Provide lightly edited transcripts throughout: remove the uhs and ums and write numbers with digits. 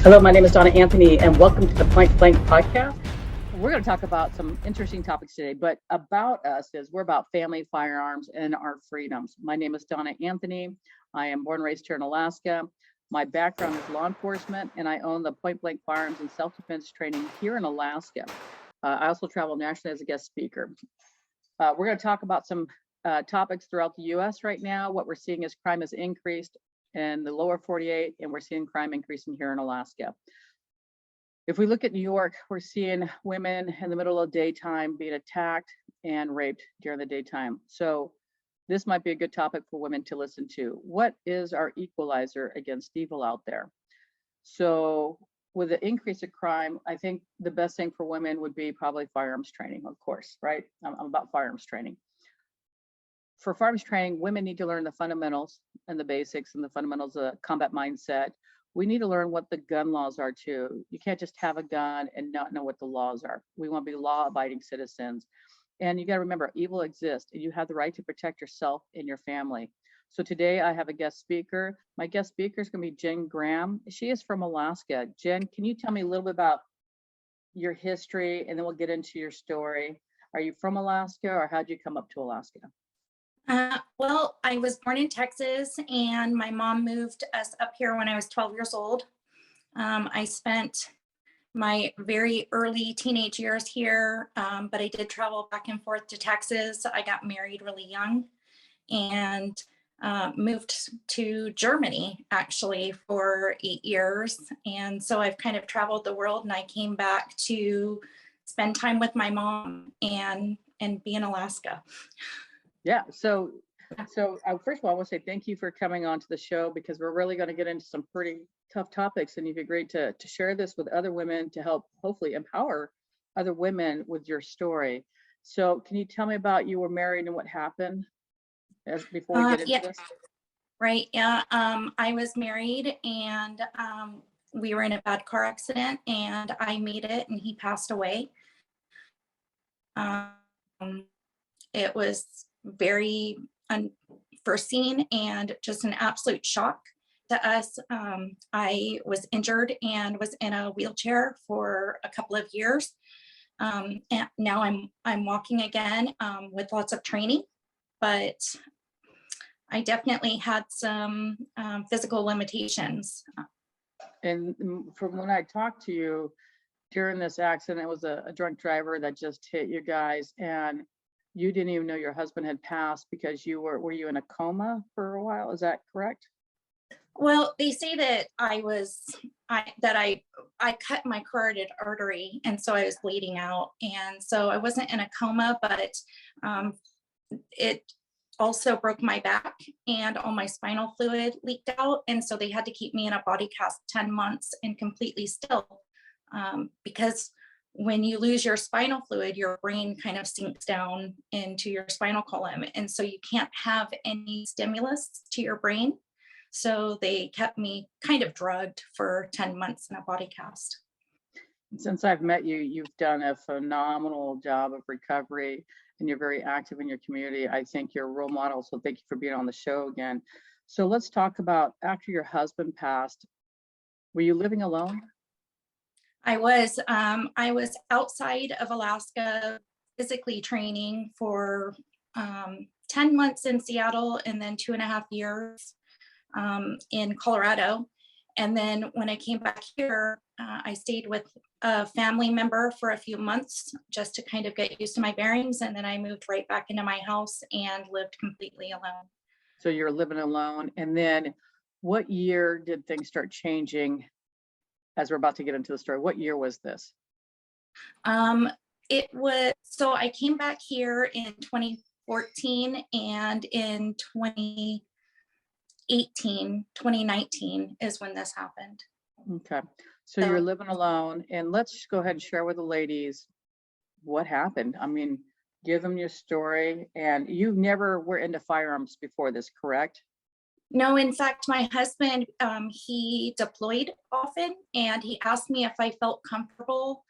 Hello, my name is Donna Anthony, and welcome to the Point Blank Podcast. We're going to talk about some interesting topics today, but about us is we're about family, firearms, and our freedoms. My name is Donna Anthony. I am born and raised here in Alaska. My background is law enforcement, and I own the Point Blank Firearms and Self-Defense Training here in Alaska. I also travel nationally as a guest speaker. We're going to talk about some topics throughout the U.S. right now. What we're seeing is crime has increased in the lower 48, and we're seeing crime increasing here in Alaska. If we look at New York, we're seeing women in the middle of the daytime being attacked and raped during the daytime. So this might be a good topic for women to listen to. What is our equalizer against evil out there? So with the increase of crime, I think the best thing for women would be probably firearms training, of course, right? I'm about firearms training. For firearms training, women need to learn the fundamentals and the basics and the fundamentals of combat mindset. We need to learn what the gun laws are too. You can't just have a gun and not know what the laws are. We want to be law-abiding citizens. And you got to remember, evil exists, and you have the right to protect yourself and your family. So today I have a guest speaker. My guest speaker is going to be Jenn Graham. She is from Alaska. Jenn, can you tell me a little bit about your history, and then we'll get into your story. Are you from Alaska, or how'd you come up to Alaska? Well, I was born in Texas, and my mom moved us up here when I was 12 years old. I spent my very early teenage years here, but I did travel back and forth to Texas. I got married really young and moved to Germany actually for 8 years. And so I've kind of traveled the world, and I came back to spend time with my mom and be in Alaska. Yeah. So first of all, I want to say thank you for coming on to the show, because we're really going to get into some pretty tough topics, and you've agreed to share this with other women to help hopefully empower other women with your story. So can you tell me about, you were married and what happened before we get into this? Right. Yeah. I was married, and we were in a bad car accident, and I made it, and he passed away. It was very unforeseen and just an absolute shock to us. I was injured and was in a wheelchair for a couple of years. And now I'm walking again with lots of training, but I definitely had some physical limitations. And from when I talked to you during this accident, it was a drunk driver that just hit you guys, and you didn't even know your husband had passed because were you in a coma for a while? Is that correct? Well, they say that I cut my carotid artery, and so I was bleeding out, and so I wasn't in a coma, but it also broke my back, and all my spinal fluid leaked out, and so they had to keep me in a body cast 10 months and completely still, because when you lose your spinal fluid, your brain kind of sinks down into your spinal column, and so you can't have any stimulus to your brain. So they kept me kind of drugged for 10 months in a body cast. Since I've met you, you've done a phenomenal job of recovery, and you're very active in your community. I think you're a role model, so thank you for being on the show again. So let's talk about, after your husband passed, were you living alone? I was outside of Alaska physically training for 10 months in Seattle, and then 2.5 years in Colorado. And then when I came back here, I stayed with a family member for a few months just to kind of get used to my bearings. And then I moved right back into my house and lived completely alone. So you're living alone. And then what year did things start changing, as we're about to get into the story? What year was this? So I came back here in 2014, and in 2019 is when this happened. Okay. So you're living alone, and let's just go ahead and share with the ladies what happened. I mean, give them your story. And you never were into firearms before this, correct? No, in fact, my husband, he deployed often, and he asked me if I felt comfortable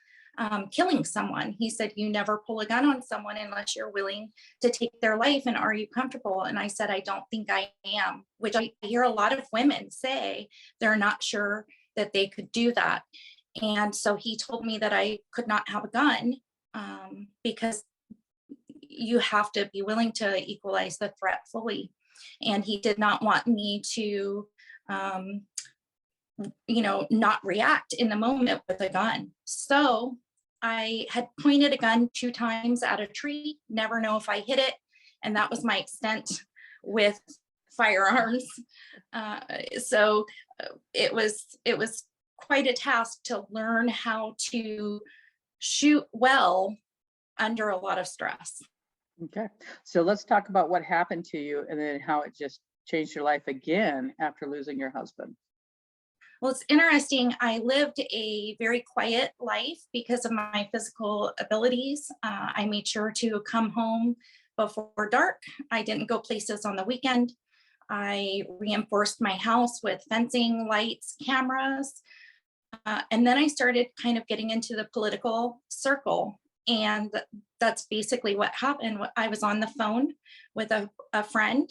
killing someone. He said, you never pull a gun on someone unless you're willing to take their life. And are you comfortable? And I said, I don't think I am, which I hear a lot of women say they're not sure that they could do that. And so he told me that I could not have a gun, because you have to be willing to equalize the threat fully. And he did not want me to, not react in the moment with a gun. So I had pointed a gun 2 times at a tree, never know if I hit it. And that was my extent with firearms. So it was quite a task to learn how to shoot well under a lot of stress. Okay. So let's talk about what happened to you and then how it just changed your life again after losing your husband. Well, it's interesting. I lived a very quiet life because of my physical abilities. I made sure to come home before dark. I didn't go places on the weekend. I reinforced my house with fencing, lights, cameras. And then I started kind of getting into the political circle. And that's basically what happened. I was on the phone with a friend.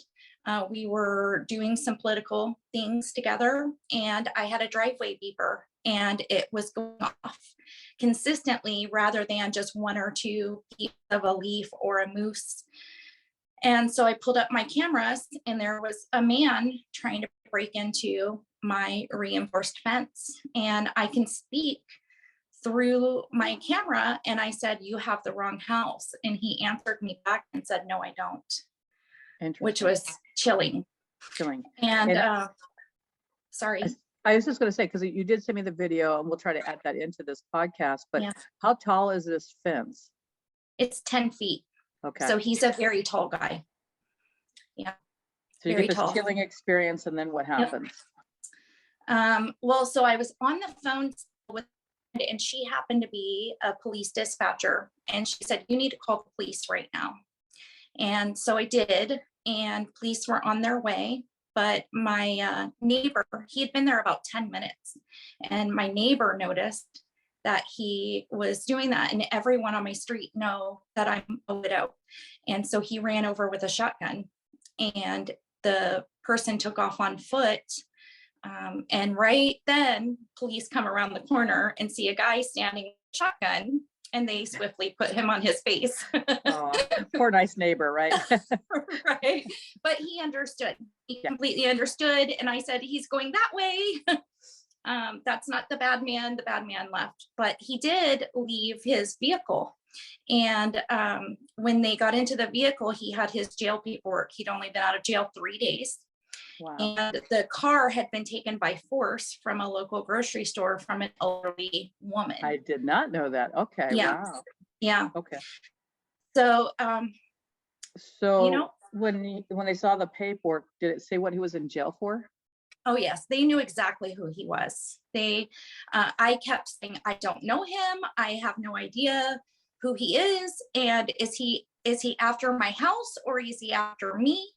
We were doing some political things together, and I had a driveway beeper, and it was going off consistently rather than just 1 or 2 pieces of a leaf or a moose. And so I pulled up my cameras, and there was a man trying to break into my reinforced fence. And I can speak through my camera, and I said, "You have the wrong house." And he answered me back and said, "No, I don't," which was chilling. Chilling. And And sorry. I was just going to say, because you did send me the video, and we'll try to add that into this podcast, but Yeah, how tall is this fence? it's 10 feet. Okay. So he's a very tall guy. Yeah. So you very get this tall. chilling experience, and then what happens? Well, so I was on the phone with, and she happened to be a police dispatcher, and she said, "You need to call the police right now." And so I did, and police were on their way. But my neighbor, he had been there about 10 minutes, and my neighbor noticed that he was doing that, and everyone on my street know that I'm a widow. And so he ran over with a shotgun, and the person took off on foot. And right then, police come around the corner and see a guy standing with a shotgun, and they swiftly put him on his face. Oh, poor nice neighbor, right? Right. But he understood. He completely understood. And I said, "He's going that way." That's not the bad man. The bad man left. But he did leave his vehicle. And when they got into the vehicle, he had his jail paperwork. He'd only been out of jail 3 days. Wow. And the car had been taken by force from a local grocery store from an elderly woman. I did not know that. Okay. Yeah. Wow. Yeah. Okay. So, So when they saw the paperwork, did it say what he was in jail for? oh yes, they knew exactly who he was. I kept saying, "I don't know him. I have no idea who he is. And is he after my house, or is he after me?"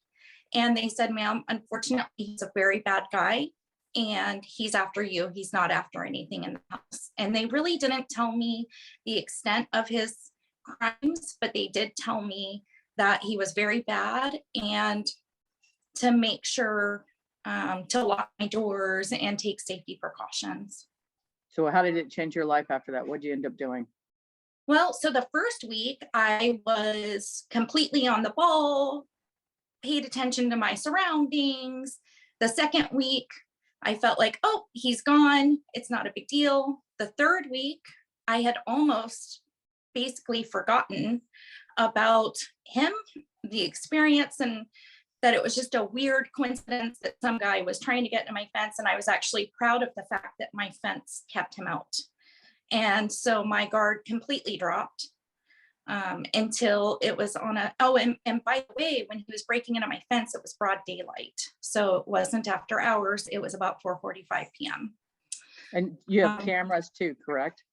And they said, "Ma'am, unfortunately, he's a very bad guy, and he's after you. He's not after anything in the house." And they really didn't tell me the extent of his crimes, but they did tell me that he was very bad, and to make sure to lock my doors and take safety precautions. So how did it change your life after that? What did you end up doing? Well, so the first week I was completely on the ball, paid attention to my surroundings. The second week, I felt like, "Oh, he's gone. It's not a big deal." The third week, I had almost basically forgotten about him, the experience, and that it was just a weird coincidence that some guy was trying to get to my fence. And I was actually proud of the fact that my fence kept him out. And so my guard completely dropped. Until it was on and by the way, when he was breaking into my fence, it was broad daylight. So it wasn't after hours, it was about 4:45 p.m. And you have cameras too, correct?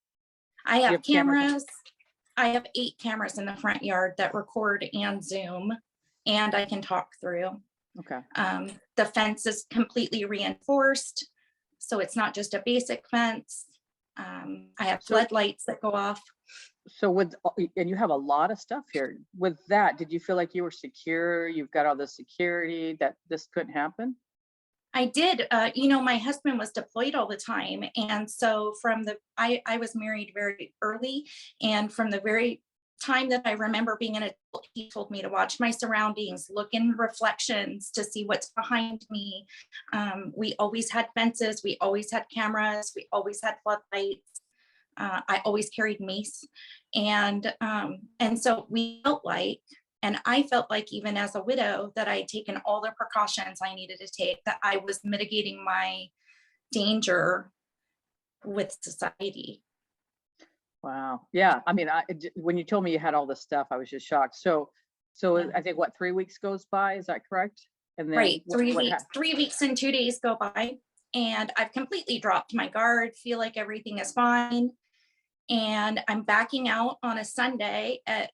I have cameras. I have 8 cameras in the front yard that record and zoom, and I can talk through. Okay. The fence is completely reinforced, so it's not just a basic fence. I have floodlights that go off. So and you have a lot of stuff here. With that, did you feel like you were secure? You've got all the security that this couldn't happen? I did. My husband was deployed all the time. And so I was married very early. And from the very time that I remember being an adult, he told me to watch my surroundings, look in reflections to see what's behind me. We always had fences. We always had cameras. We always had floodlights. I always carried mace. And so I felt like even as a widow that I had taken all the precautions I needed to take, that I was mitigating my danger with society. Wow. Yeah. I mean, when you told me you had all this stuff, I was just shocked. So Yeah. I think 3 weeks goes by. Is that correct? And then Right. what 3 weeks and 2 days go by, and I've completely dropped my guard, feel like everything is fine. And I'm backing out on a Sunday at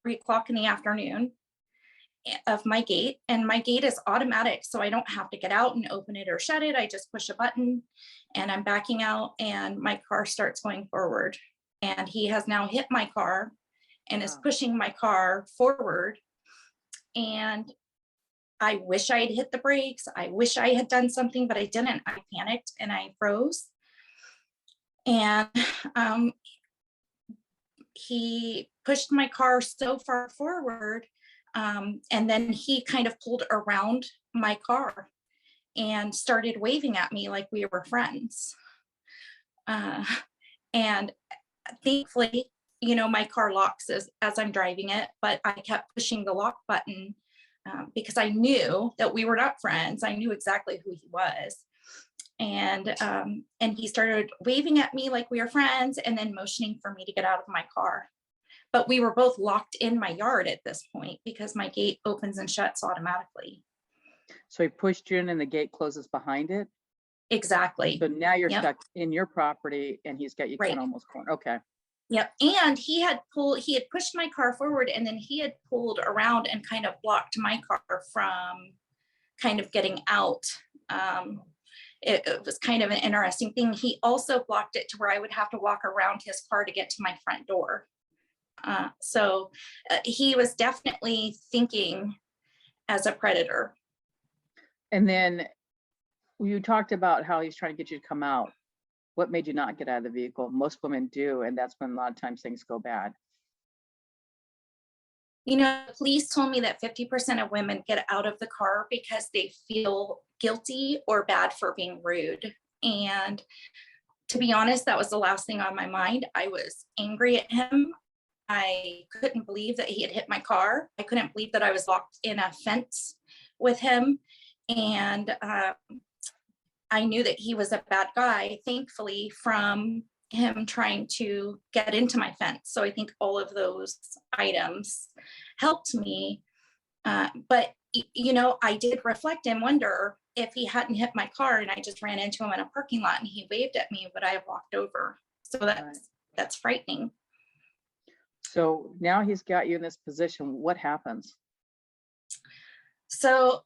3 o'clock in the afternoon of my gate, and my gate is automatic, so I don't have to get out and open it or shut it. I just push a button and I'm backing out, and my car starts going forward, and he has now hit my car and is pushing my car forward. And I wish I had hit the brakes. I wish I had done something, but I didn't. I panicked and I froze. And he pushed my car so far forward, and then he kind of pulled around my car and started waving at me like we were friends. And thankfully, my car locks as I'm driving it, but I kept pushing the lock button because I knew that we were not friends. I knew exactly who he was. And he started waving at me like we were friends, and then motioning for me to get out of my car. But we were both locked in my yard at this point because my gate opens and shuts automatically. So he pushed you in and the gate closes behind it? Exactly. So now you're Yep. stuck in your property and he's got you kind Right. of almost cornered. Okay. Yep. And he had pushed my car forward, and then he had pulled around and kind of blocked my car from kind of getting out. It was kind of an interesting thing. He also blocked it to where I would have to walk around his car to get to my front door. So he was definitely thinking as a predator. And then you talked about how he's trying to get you to come out. What made you not get out of the vehicle? Most women do, and that's when a lot of times things go bad. Police told me that 50% of women get out of the car because they feel guilty or bad for being rude. And to be honest, that was the last thing on my mind. I was angry at him. I couldn't believe that he had hit my car. I couldn't believe that I was locked in a fence with him. And I knew that he was a bad guy, thankfully, from him trying to get into my fence. So I think all of those items helped me. But I did reflect and wonder if he hadn't hit my car and I just ran into him in a parking lot and he waved at me, would I have walked over? So that's frightening. So now he's got you in this position. What happens? So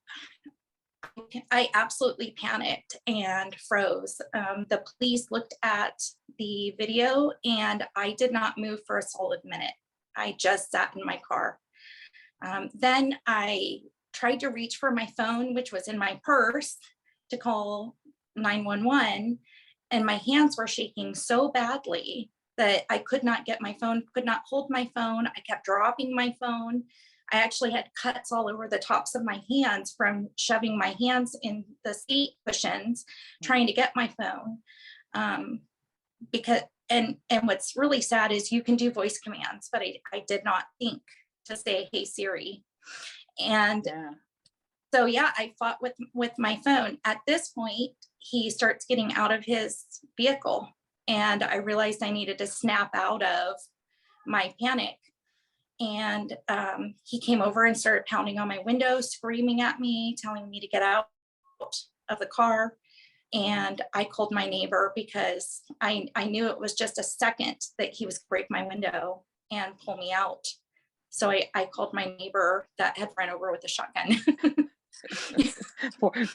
I absolutely panicked and froze. The police looked at the video and I did not move for a solid minute. I just sat in my car. Then I tried to reach for my phone, which was in my purse, to call 911, and my hands were shaking so badly that I could not get my phone, could not hold my phone. I kept dropping my phone. I actually had cuts all over the tops of my hands from shoving my hands in the seat cushions, trying to get my phone. Because what's really sad is you can do voice commands, but I did not think to say, "Hey Siri." And so I fought with my phone. At this point, he starts getting out of his vehicle, and I realized I needed to snap out of my panic. And he came over and started pounding on my window, screaming at me, telling me to get out of the car. And I called my neighbor because I knew it was just a second that he was going to break my window and pull me out. So I called my neighbor that had run over with a shotgun.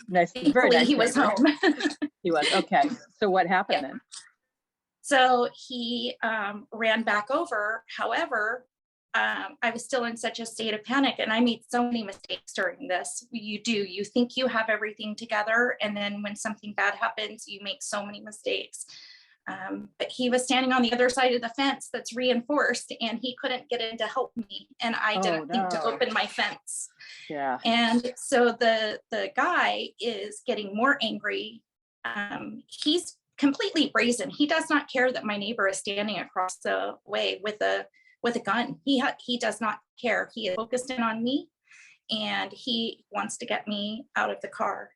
Nice. Very nice. He was home. He was. Okay. So what happened then? So he ran back over. However, I was still in such a state of panic, and I made so many mistakes during this. You think you have everything together, and then when something bad happens, you make so many mistakes. But he was standing on the other side of the fence that's reinforced, and he couldn't get in to help me, and I didn't think to open my fence. Yeah. And so the guy is getting more angry. He's completely brazen. He does not care that my neighbor is standing across the way with a gun. He does not care. He is focused in on me, and he wants to get me out of the car.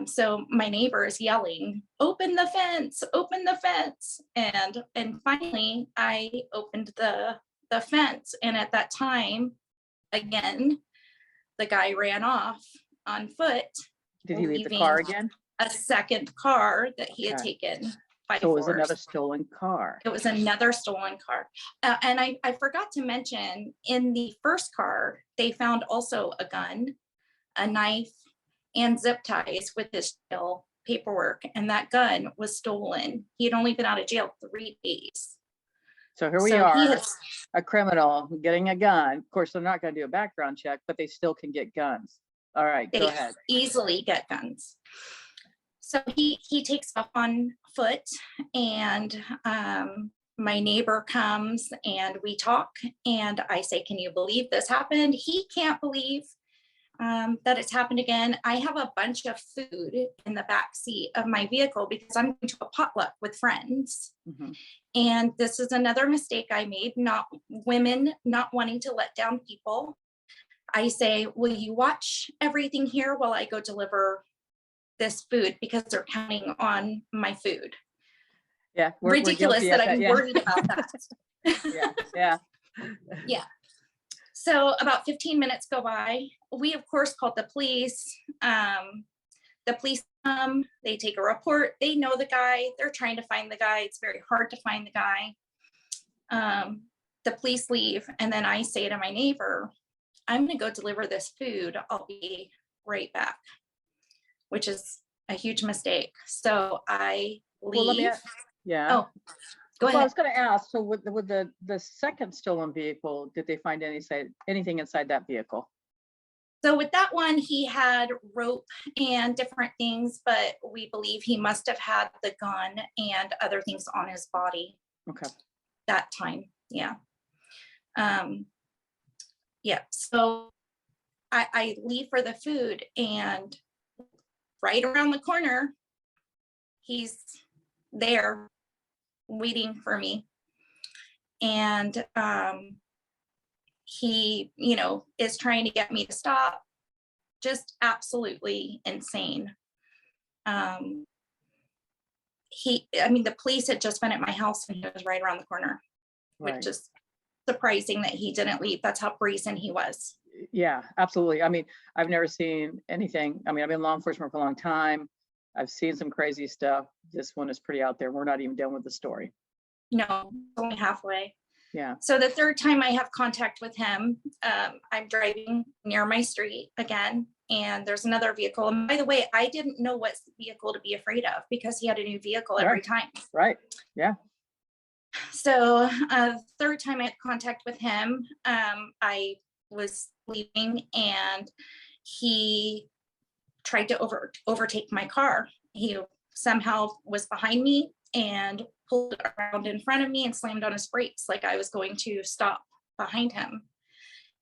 So my neighbor is yelling, "Open the fence! Open the fence!" And finally, I opened the fence. And at that time, again, the guy ran off on foot. Did he leave the car again? A second car that he had taken by So it was force. another stolen car. It was another stolen car. And I forgot to mention, in the first car, they found also a gun, a knife, and zip ties with his jail paperwork. And that gun was stolen. He had only been out of jail 3 days. So here we are, a criminal getting a gun. Of course, they're not going to do a background check, but they still can get guns. All right, go ahead. Easily get guns. So he takes off on foot, and my neighbor comes and we talk, and I say, "Can you believe this happened?" He can't believe that it's happened again. I have a bunch of food in the back seat of my vehicle because I'm going to a potluck with friends. Mhm. And this is another mistake I made, women not wanting to let down people. I say, "Will you watch everything here while I go deliver this food?" Because they're counting on my food. Yeah. Ridiculous that I'm worried about that. Yeah. Yeah. So about 15 minutes go by. We, of course, called the police. The police come, they take a report. They know the guy. They're trying to find the guy. It's very hard to find the guy. The police leave. And then I say to my neighbor, "I'm going to go deliver this food. I'll be right back," which is a huge mistake. So I leave. Yeah. Oh, go ahead. I was going to ask, so with the second stolen vehicle, did they find anything inside that vehicle? So with that one, he had rope and different things, but we believe he must have had the gun and other things on his body. Okay. That time, yeah. Yeah, so I leave for the food, and right around the corner, he's there waiting for me. And he, is trying to get me to stop. Just absolutely insane. The police had just been at my house, and he was right around the corner, which is surprising that he didn't leave. That's how brazen he was. Yeah, absolutely. I mean, I've never seen anything. I mean, I've been in law enforcement for a long time. I've seen some crazy stuff. This one is pretty out there. We're not even done with the story. No, only halfway. Yeah. So the third time I have contact with him, I'm driving near my street again, and there's another vehicle. And by the way, I didn't know what vehicle to be afraid of because he had a new vehicle every time. Right. Yeah. So third time I had contact with him, I was leaving, and he tried to overtake my car. He somehow was behind me and pulled around in front of me and slammed on his brakes like I was going to stop behind him.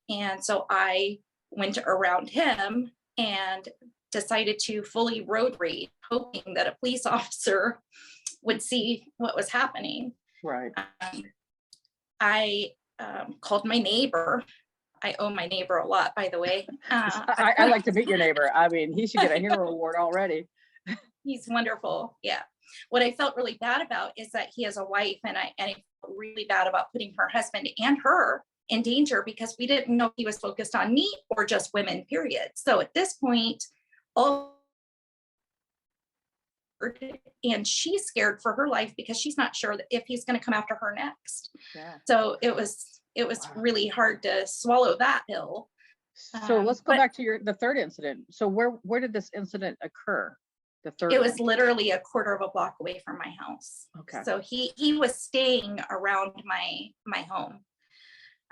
And so I went around him and decided to fully road rage, hoping that a police officer would see what was happening. Right. I called my neighbor. I owe my neighbor a lot, by the way. I like to meet your neighbor. I mean, he should get a hero award already. He's wonderful. Yeah. What I felt really bad about is that he has a wife, and I felt really bad about putting her husband and her in danger because we didn't know if he was focused on me or just women, period. So at this point, and she's scared for her life because she's not sure that if he's going to come after her next. Yeah. So it was really hard to swallow that pill. So let's go back to the third incident. So where did this incident occur? The third. It was literally a quarter of a block away from my house. Okay. So he was staying around my home.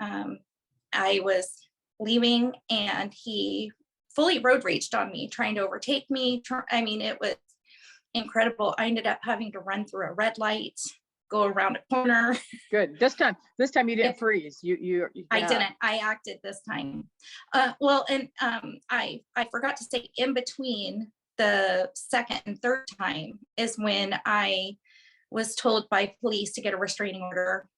I was leaving and he fully road raged on me, trying to overtake me. I mean, it was incredible. I ended up having to run through a red light, go around a corner. Good. This time you didn't freeze. You I didn't. I acted this time. Well, and I forgot to say, in between the second and third time is when I was told by police to get a restraining order.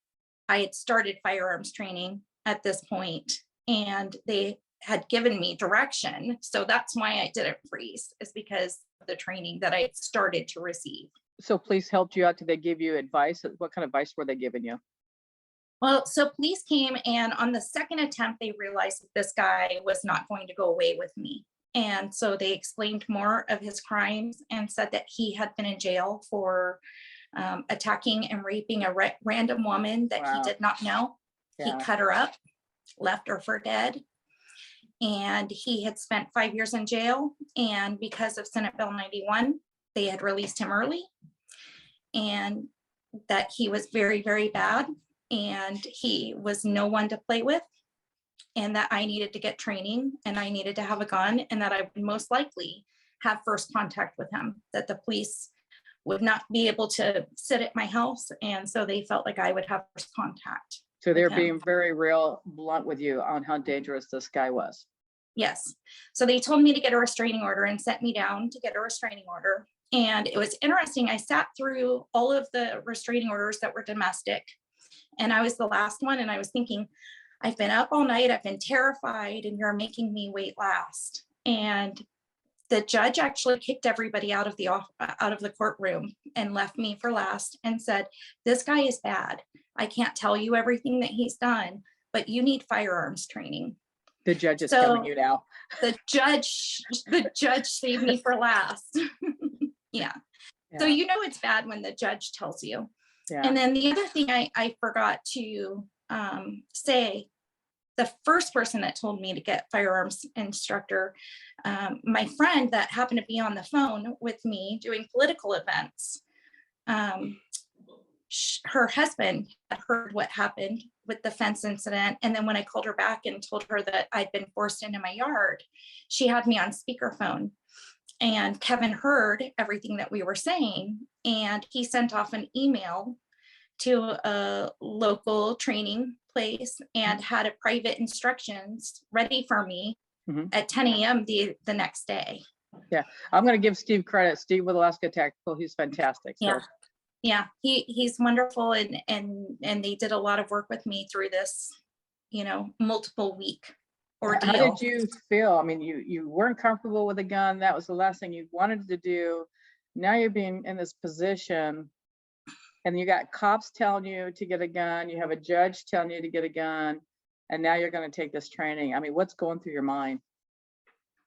I had started firearms training at this point, and they had given me direction. So that's why I didn't freeze, is because of the training that I had started to receive. So police helped you out. Did they give you advice? What kind of advice were they giving you? Well, so police came, and on the second attempt, they realized that this guy was not going to go away with me. And so they explained more of his crimes and said that he had been in jail for attacking and raping a random woman that he did not know. Yeah. He cut her up, left her for dead. And he had spent 5 years in jail. And because of Senate Bill 91, they had released him early. And that he was very, very bad. And he was no one to play with. And that I needed to get training, and I needed to have a gun, and that I would most likely have first contact with him, that the police would not be able to sit at my house. And so they felt like I would have first contact. So they're being very real blunt with you on how dangerous this guy was. Yes. So they told me to get a restraining order and sent me down to get a restraining order. And it was interesting. I sat through all of the restraining orders that were domestic, and I was the last one. And I was thinking, I've been up all night, I've been terrified, and you're making me wait last. And the judge actually kicked everybody out of the courtroom and left me for last and said, this guy is bad. I can't tell you everything that he's done, but you need firearms training. The judge is telling you now. The judge saved me for last. Yeah. So you know it's bad when the judge tells you. Yeah. And then the other thing I forgot to say, the first person that told me to get firearms instructor, my friend that happened to be on the phone with me doing political events, her husband had heard what happened with the fence incident. And then when I called her back and told her that I'd been forced into my yard, she had me on speakerphone. And Kevin heard everything that we were saying, and he sent off an email to a local training place and had a private instructions ready for me at 10 a.m. the next day. Yeah, I'm going to give Steve credit. Steve with Alaska Tactical, he's fantastic. So. Yeah, yeah, he's wonderful, and they did a lot of work with me through this, multiple week ordeal. How did you feel? I mean, you weren't comfortable with a gun. That was the last thing you wanted to do. Now you're being in this position, and you got cops telling you to get a gun. You have a judge telling you to get a gun, and now you're going to take this training. I mean, what's going through your mind?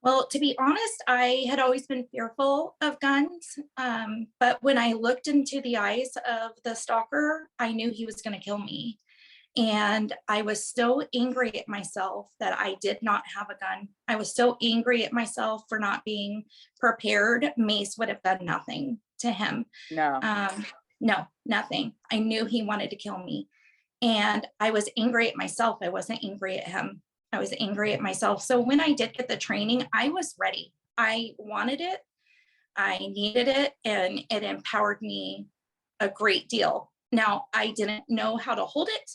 Well, to be honest, I had always been fearful of guns. But when I looked into the eyes of the stalker, I knew he was going to kill me. And I was so angry at myself that I did not have a gun. I was so angry at myself for not being prepared. Mace would have done nothing to him. No, nothing. I knew he wanted to kill me. And I was angry at myself. I wasn't angry at him. I was angry at myself. So when I did get the training, I was ready. I wanted it. I needed it. And it empowered me a great deal. Now, I didn't know how to hold it.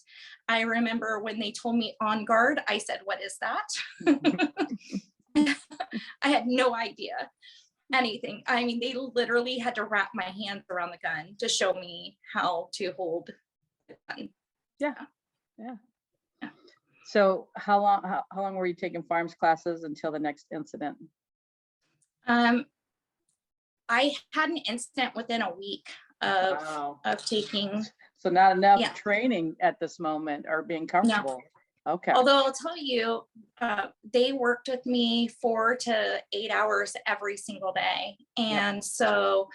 I remember when they told me on guard, I said, what is that? I had no idea anything. I mean, they literally had to wrap my hands around the gun to show me how to hold the gun. Yeah. So how long were you taking firearms classes until the next incident? I had an incident within a week of taking. So not enough training at this moment, or being comfortable. No. Okay. Although I'll tell you, they worked with me 4 to 8 hours every single day. And so,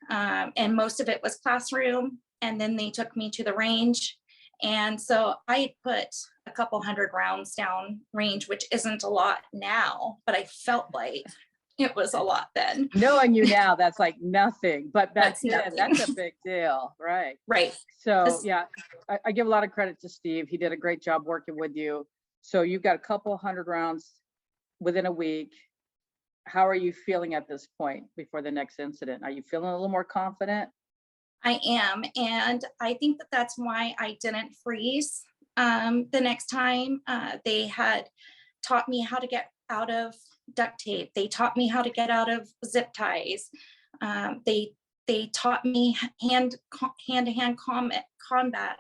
and most of it was classroom. And then they took me to the range. And so I put a couple hundred rounds down range, which isn't a lot now, but I felt like it was a lot then. Knowing you now, that's like nothing, but back That's then, nothing. that's a big deal, right? Right. So This- yeah, I give a lot of credit to Steve. He did a great job working with you. So you've got a couple hundred rounds within a week. How are you feeling at this point before the next incident? Are you feeling a little more confident? I am. And I think that that's why I didn't freeze the next time. They had taught me how to get out of duct tape. They taught me how to get out of zip ties. They taught me hand-to-hand combat.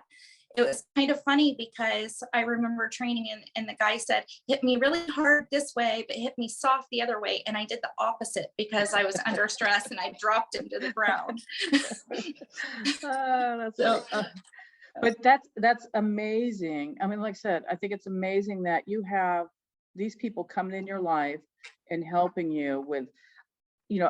It was kind of funny because I remember training and the guy said, hit me really hard this way, but hit me soft the other way. And I did the opposite because I was under stress and I dropped him to the ground. But that's amazing. I mean, like I said, I think it's amazing that you have these people coming in your life and helping you with,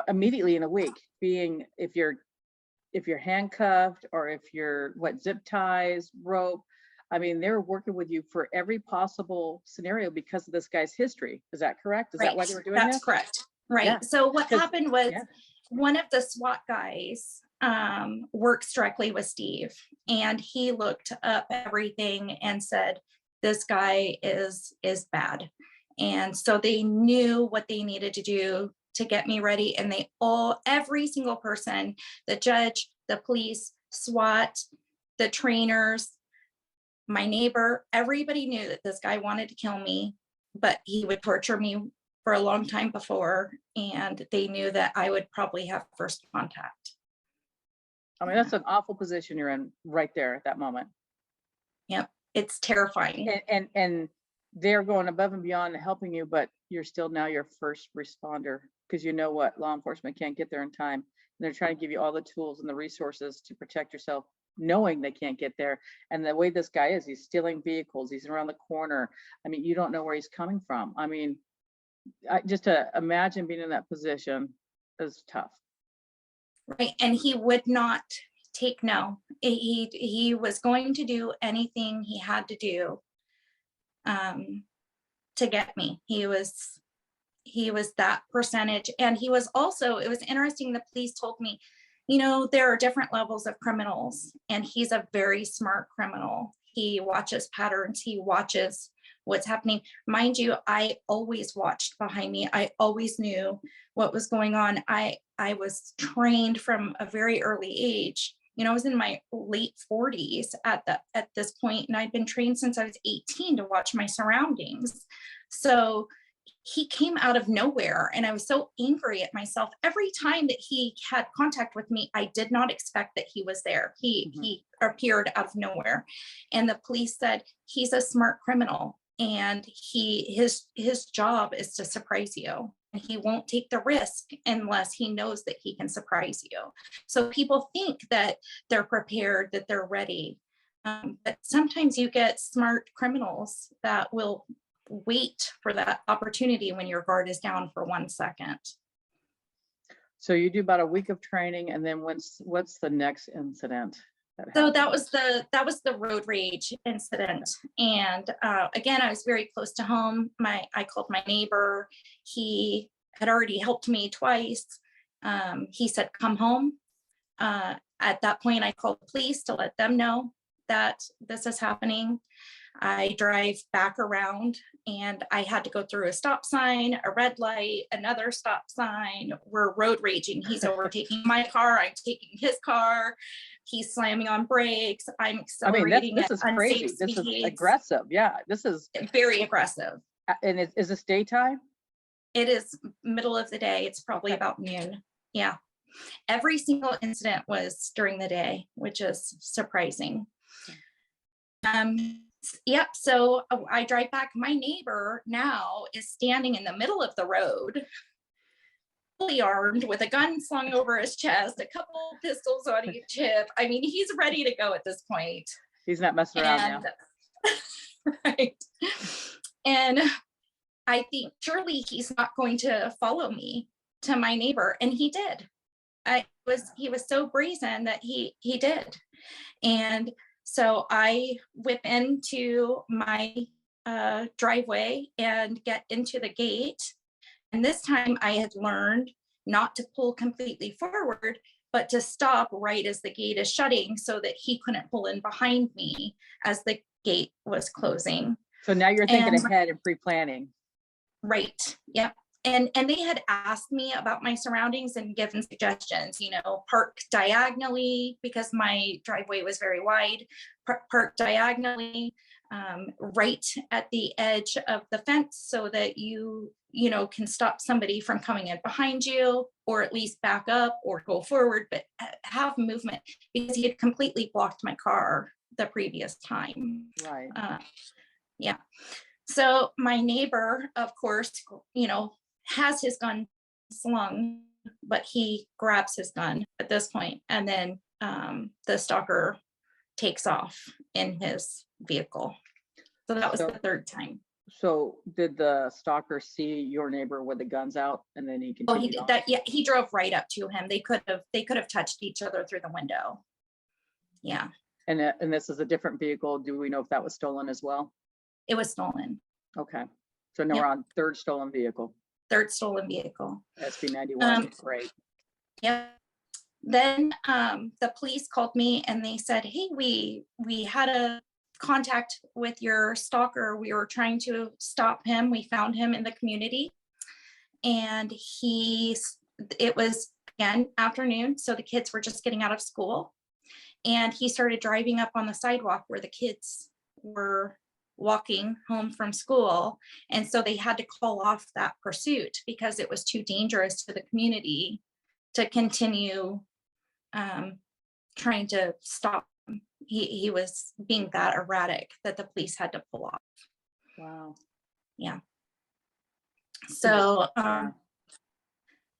immediately in a week, being if you're handcuffed or if you're zip ties, rope. I mean, they're working with you for every possible scenario because of this guy's history. Is that correct? Is that why they were doing That's this? correct. Right. Yeah. So what happened was Yeah. one of the SWAT guys works directly with Steve, and he looked up everything and said, this guy is bad. And so they knew what they needed to do to get me ready. And every single person, the judge, the police, SWAT, the trainers, my neighbor, everybody knew that this guy wanted to kill me, but he would torture me for a long time before. And they knew that I would probably have first contact. I mean, that's an awful position you're in right there at that moment. Yep. It's terrifying. And they're going above and beyond helping you, but you're still now your first responder because you know what, law enforcement can't get there in time. And they're trying to give you all the tools and the resources to protect yourself, knowing they can't get there. And the way this guy is, he's stealing vehicles, he's around the corner. I mean, you don't know where he's coming from. I mean, just to imagine being in that position is tough. Right. And he would not take no. He was going to do anything he had to do to get me. He was that percentage. And he was also, it was interesting, the police told me, there are different levels of criminals, and he's a very smart criminal. He watches patterns, he watches what's happening. Mind you, I always watched behind me. I always knew what was going on. I was trained from a very early age. I was in my late 40s at this point, and I'd been trained since I was 18 to watch my surroundings. So he came out of nowhere, and I was so angry at myself. Every time that he had contact with me, I did not expect that he was there. He appeared out of nowhere, and the police said he's a smart criminal, and his job is to surprise you. And he won't take the risk unless he knows that he can surprise you. So people think that they're prepared, that they're ready. But sometimes you get smart criminals that will wait for that opportunity when your guard is down for 1 second. So you do about a week of training, and then what's the next incident? So that was the road rage incident. And again, I was very close to home. I called my neighbor. He had already helped me twice. He said, come home. At that point, I called the police to let them know that this is happening. I drive back around, and I had to go through a stop sign, a red light, another stop sign. We're road raging. He's overtaking my car. I'm taking his car. He's slamming on brakes. I'm accelerating. This is crazy. This is aggressive. Yeah, this is very aggressive. And is this daytime? It is middle of the day. It's probably about noon. Yeah. Every single incident was during the day, which is surprising. Yep. So I drive back. My neighbor now is standing in the middle of the road, fully armed with a gun slung over his chest, a couple pistols on each hip. I mean, he's ready to go at this point. He's not messing around now. Right. And I think surely he's not going to follow me to my neighbor. And he did. He was so brazen that he did. And so I whip into my driveway and get into the gate. And this time I had learned not to pull completely forward, but to stop right as the gate is shutting so that he couldn't pull in behind me as the gate was closing. So now you're thinking And ahead and pre-planning. right. Yep. And they had asked me about my surroundings and given suggestions, park diagonally because my driveway was very wide, park diagonally, right at the edge of the fence so that you can stop somebody from coming in behind you, or at least back up or go forward, but have movement, because he had completely blocked my car the previous time. Right. Yeah. So my neighbor, of course, has his gun slung, but he grabs his gun at this point, and then the stalker takes off in his vehicle. So that was the third time. So did the stalker see your neighbor with the guns out, and then he continued? Oh, he did that. Yeah, he drove right up to him. They could have touched each other through the window. Yeah. And this is a different vehicle. Do we know if that was stolen as well? It was stolen. Okay. So now we're on third stolen vehicle. Third stolen vehicle. SB 91. Great. Yeah. Then the police called me and they said, hey, we had a contact with your stalker. We were trying to stop him. We found him in the community, and it was again afternoon, so the kids were just getting out of school, and he started driving up on the sidewalk where the kids were walking home from school. And so they had to call off that pursuit because it was too dangerous to the community to continue trying to stop him. He was being that erratic that the police had to pull off. Wow. Yeah. So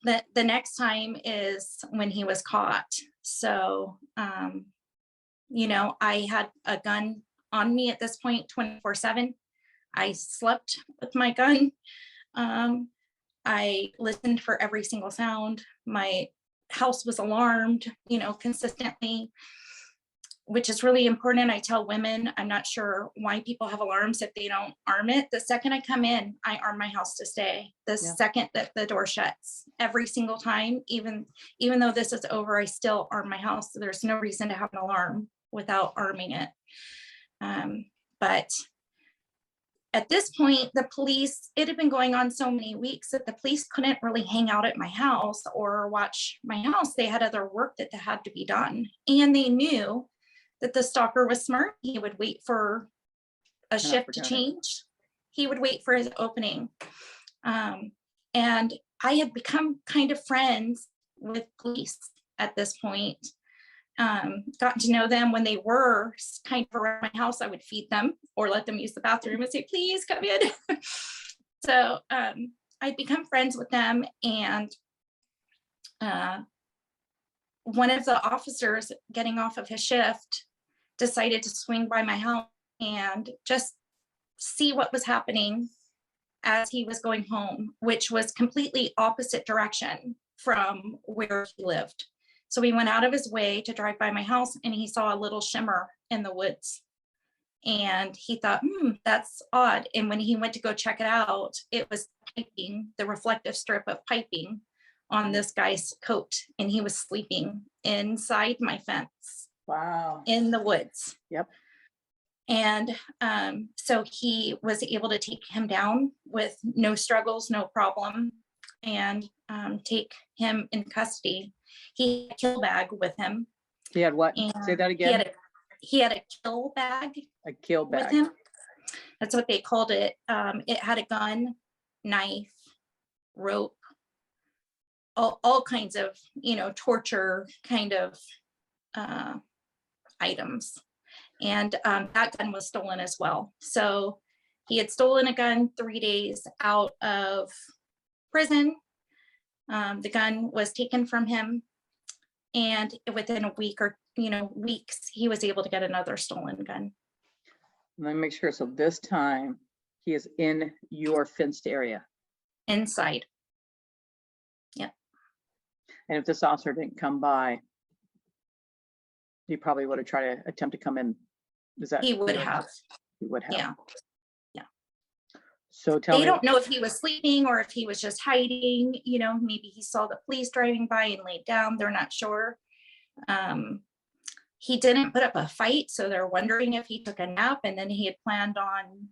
the next time is when he was caught. So I had a gun on me at this point 24/7. I slept with my gun. I listened for every single sound. My house was alarmed, consistently, which is really important. I tell women, I'm not sure why people have alarms if they don't arm it. The second I come in, I arm my house to stay. The second that the door shuts, every single time, even though this is over, I still arm my house. So there's no reason to have an alarm without arming it. But at this point, the police, it had been going on so many weeks that the police couldn't really hang out at my house or watch my house. They had other work that had to be done. And they knew that the stalker was smart. He would wait for a shift to change. He would wait for his opening. And I had become kind of friends with police at this point. Gotten to know them when they were kind of around my house. I would feed them or let them use the bathroom and say, please come in. So I'd become friends with them. And one of the officers getting off of his shift decided to swing by my house and just see what was happening as he was going home, which was completely opposite direction from where he lived. So he went out of his way to drive by my house, and he saw a little shimmer in the woods. And he thought, that's odd. And when he went to go check it out, it was piping, the reflective strip of piping on this guy's coat. And he was sleeping inside my fence. Wow. In the woods. Yep. And so he was able to take him down with no struggles, no problem, and take him in custody. He had a kill bag with him. He had what? Say that again. He had a kill bag. A kill bag. With him. That's what they called it. It had a gun, knife, rope, all kinds of, torture kind of items. And that gun was stolen as well. So he had stolen a gun 3 days out of prison. The gun was taken from him, and within a week or weeks, he was able to get another stolen gun. Let me make sure. So this time he is in your fenced area. Inside. Yep. And if this officer didn't come by, he probably would have tried to attempt to come in. Is that? He would have. He would have. Yeah. Yeah. So tell They me, don't know if he was sleeping or if he was just hiding, maybe he saw the police driving by and laid down. They're not sure. He didn't put up a fight, so they're wondering if he took a nap and then he had planned on,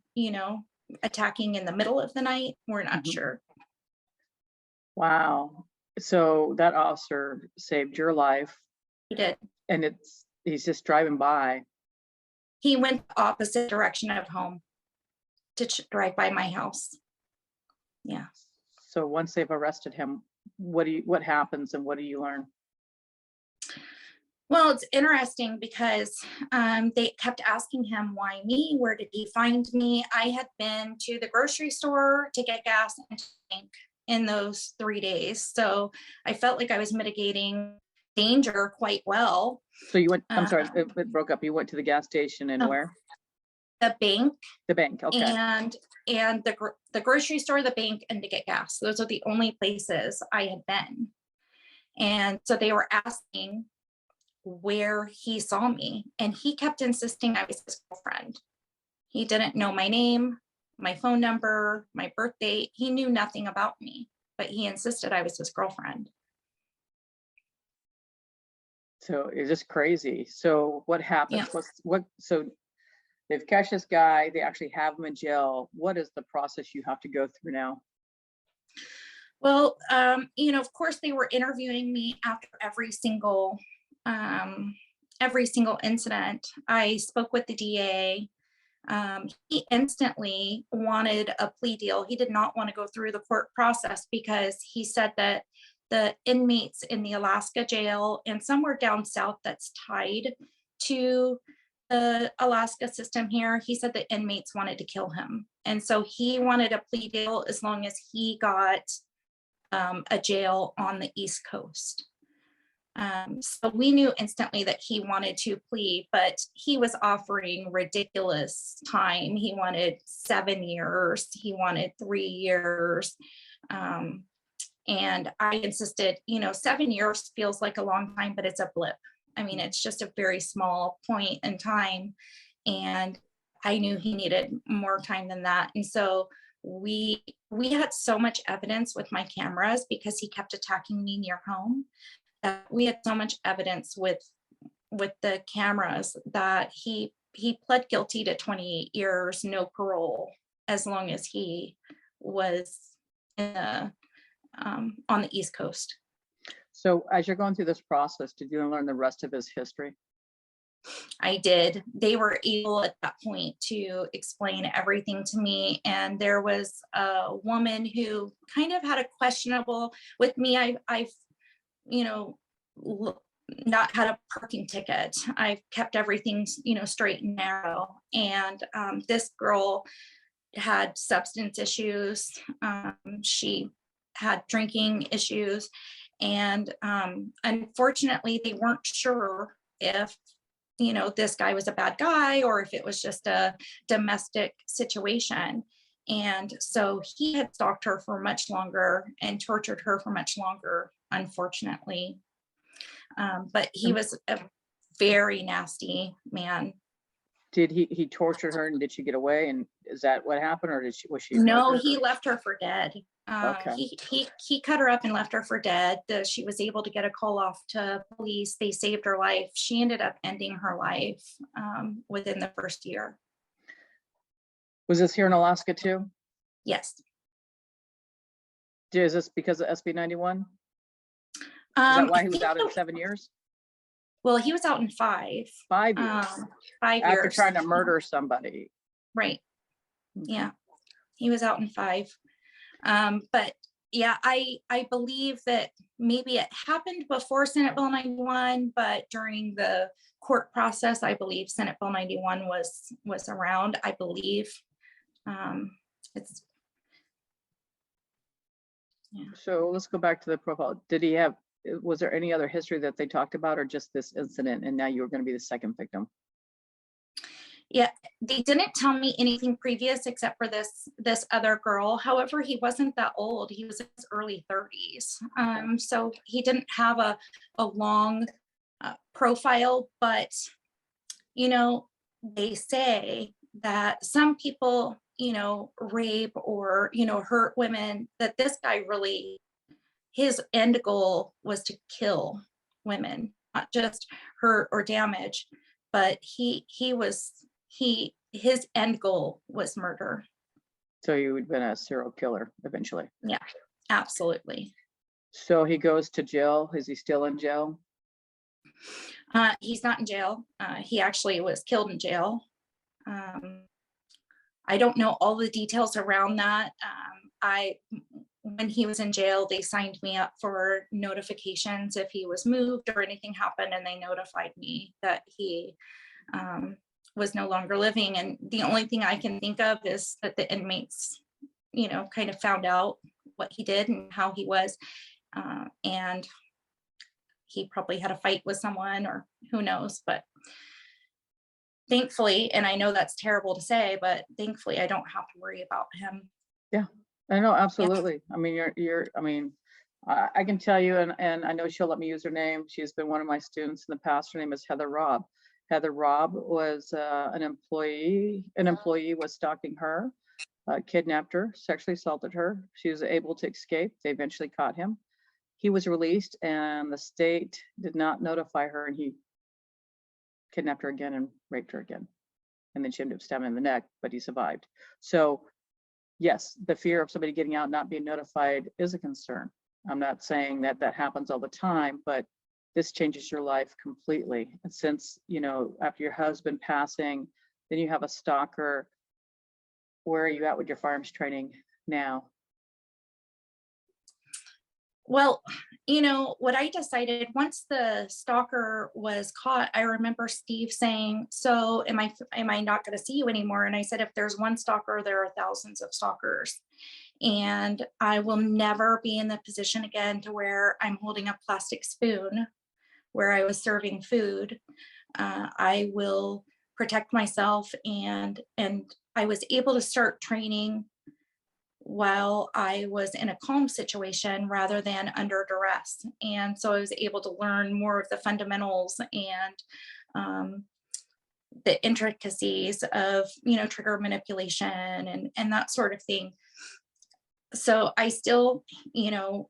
attacking in the middle of the night. We're not Mhm. sure. Wow. So that officer saved your life, He did. and he's just driving by. He went the opposite direction of home to drive by my house. Yeah. So once they've arrested him, what happens and what do you learn? Well, it's interesting because they kept asking him, why me? Where did he find me? I had been to the grocery store to get gas and tank in those 3 days. So I felt like I was mitigating danger quite well. So you went, I'm sorry, it broke up. You went to the gas station and where? The bank. The bank, okay. And the grocery store, the bank, and to get gas. Those are the only places I had been. And so they were asking where he saw me, and he kept insisting I was his girlfriend. He didn't know my name, my phone number, my birth date. He knew nothing about me, but he insisted I was his girlfriend. So it's just crazy. So what happens? Yeah. So they've catch this guy, they actually have him in jail. What is the process you have to go through now? Well, of course they were interviewing me after every single incident. I spoke with the DA. He instantly wanted a plea deal. He did not want to go through the court process because he said that the inmates in the Alaska jail and somewhere down south that's tied to the Alaska system here, he said the inmates wanted to kill him. And so he wanted a plea deal as long as he got a jail on the East Coast. So we knew instantly that he wanted to plead, but he was offering ridiculous time. He wanted 7 years. He wanted 3 years. And I insisted, 7 years feels like a long time, but it's a blip. I mean, it's just a very small point in time. And I knew he needed more time than that. And so we had so much evidence with my cameras because he kept attacking me near home. We had so much evidence with the cameras that he pled guilty to 28 years, no parole, as long as he was on the East Coast. So as you're going through this process, did you learn the rest of his history? I did. They were able at that point to explain everything to me. And there was a woman who kind of had a questionable with me. I've not had a parking ticket. I've kept everything, straight and narrow. And this girl had substance issues. She had drinking issues. And unfortunately, they weren't sure if, this guy was a bad guy or if it was just a domestic situation. And so he had stalked her for much longer and tortured her for much longer, unfortunately. But he was a very nasty man. Did he tortured her and did she get away? And is that what happened, or was she No, murdered? he left her for dead. Okay. He cut her up and left her for dead. She was able to get a call off to police. They saved her life. She ended up ending her life within the first year. Was this here in Alaska too? Yes. Is this because of SB 91? Is that why he was out in 7 years? Well, he was out in 5. 5 years. 5 After years. trying to murder somebody. Right. Okay. Yeah. He was out in 5. But yeah, I believe that maybe it happened before Senate Bill 91, but during the court process, I believe Senate Bill 91 was around, I believe. It's yeah. So let's go back to the profile. Was there any other history that they talked about, or just this incident and now you were going to be the second victim? Yeah, they didn't tell me anything previous except for this other girl. However, he wasn't that old. He was in his early 30s. So he didn't have a long profile, but they say that some people rape or, hurt women, that this guy really, his end goal was to kill women, not just hurt or damage, but his end goal was murder. So you would have been a serial killer eventually. Yeah, absolutely. So he goes to jail. Is he still in jail? He's not in jail. He actually was killed in jail. I don't know all the details around that. When he was in jail, they signed me up for notifications if he was moved or anything happened, and they notified me that he was no longer living. And the only thing I can think of is that the inmates, kind of found out what he did and how he was. And he probably had a fight with someone, or who knows, but thankfully, and I know that's terrible to say, but thankfully I don't have to worry about him. Yeah, I know, absolutely. I mean, I can tell you, and I know she'll let me use her name. She's been one of my students in the past. Her name is Heather Robb. Heather Robb was an employee. An employee was stalking her, kidnapped her, sexually assaulted her. She was able to escape. They eventually caught him. He was released, and the state did not notify her, and he kidnapped her again and raped her again. And then she ended up stabbing him in the neck, but he survived. So yes, the fear of somebody getting out, not being notified is a concern. I'm not saying that that happens all the time, but this changes your life completely. And since, after your husband passing, then you have a stalker. Where are you at with your firearms training now? Well, what I decided once the stalker was caught, I remember Steve saying, so am I not going to see you anymore? And I said, if there's one stalker, there are thousands of stalkers. And I will never be in the position again to where I'm holding a plastic spoon where I was serving food. I will protect myself, and I was able to start training while I was in a calm situation rather than under duress. And so I was able to learn more of the fundamentals and the intricacies of, trigger manipulation and that sort of thing. So I still,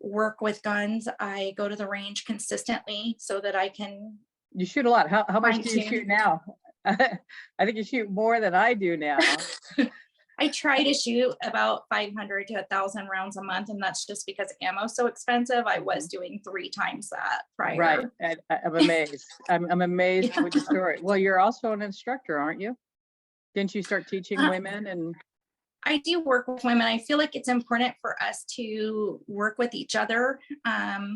work with guns. I go to the range consistently so that I can. You shoot a lot. How much do you shoot now? I think you shoot more than I do now. I try to shoot about 500 to 1,000 rounds a month, and that's just because ammo's so expensive. I was doing 3 times that prior. Right. I'm amazed. I'm amazed with your story. Well, you're also an instructor, aren't you? Didn't you start teaching women? And I do work with women. I feel like it's important for us to work with each other. And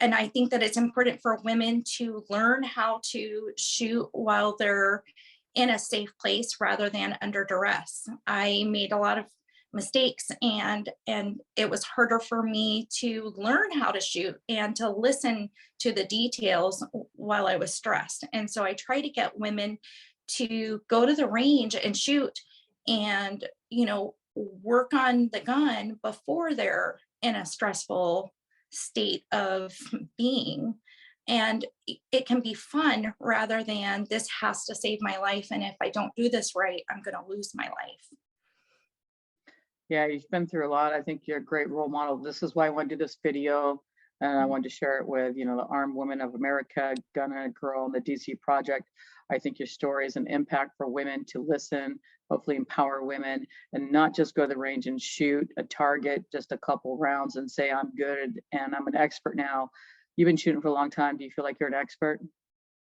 I think that it's important for women to learn how to shoot while they're in a safe place rather than under duress. I made a lot of mistakes, and it was harder for me to learn how to shoot and to listen to the details while I was stressed. And so I try to get women to go to the range and shoot and, work on the gun before they're in a stressful state of being. And it can be fun rather than this has to save my life. And if I don't do this right, I'm going to lose my life. Yeah, you've been through a lot. I think you're a great role model. This is why I want to do this video. And I wanted to share it with, the Armed Women of America, Gun and a Girl, and the DC Project. I think your story is an impact for women to listen, hopefully empower women, and not just go to the range and shoot a target, just a couple rounds and say, I'm good and I'm an expert now. You've been shooting for a long time. Do you feel like you're an expert?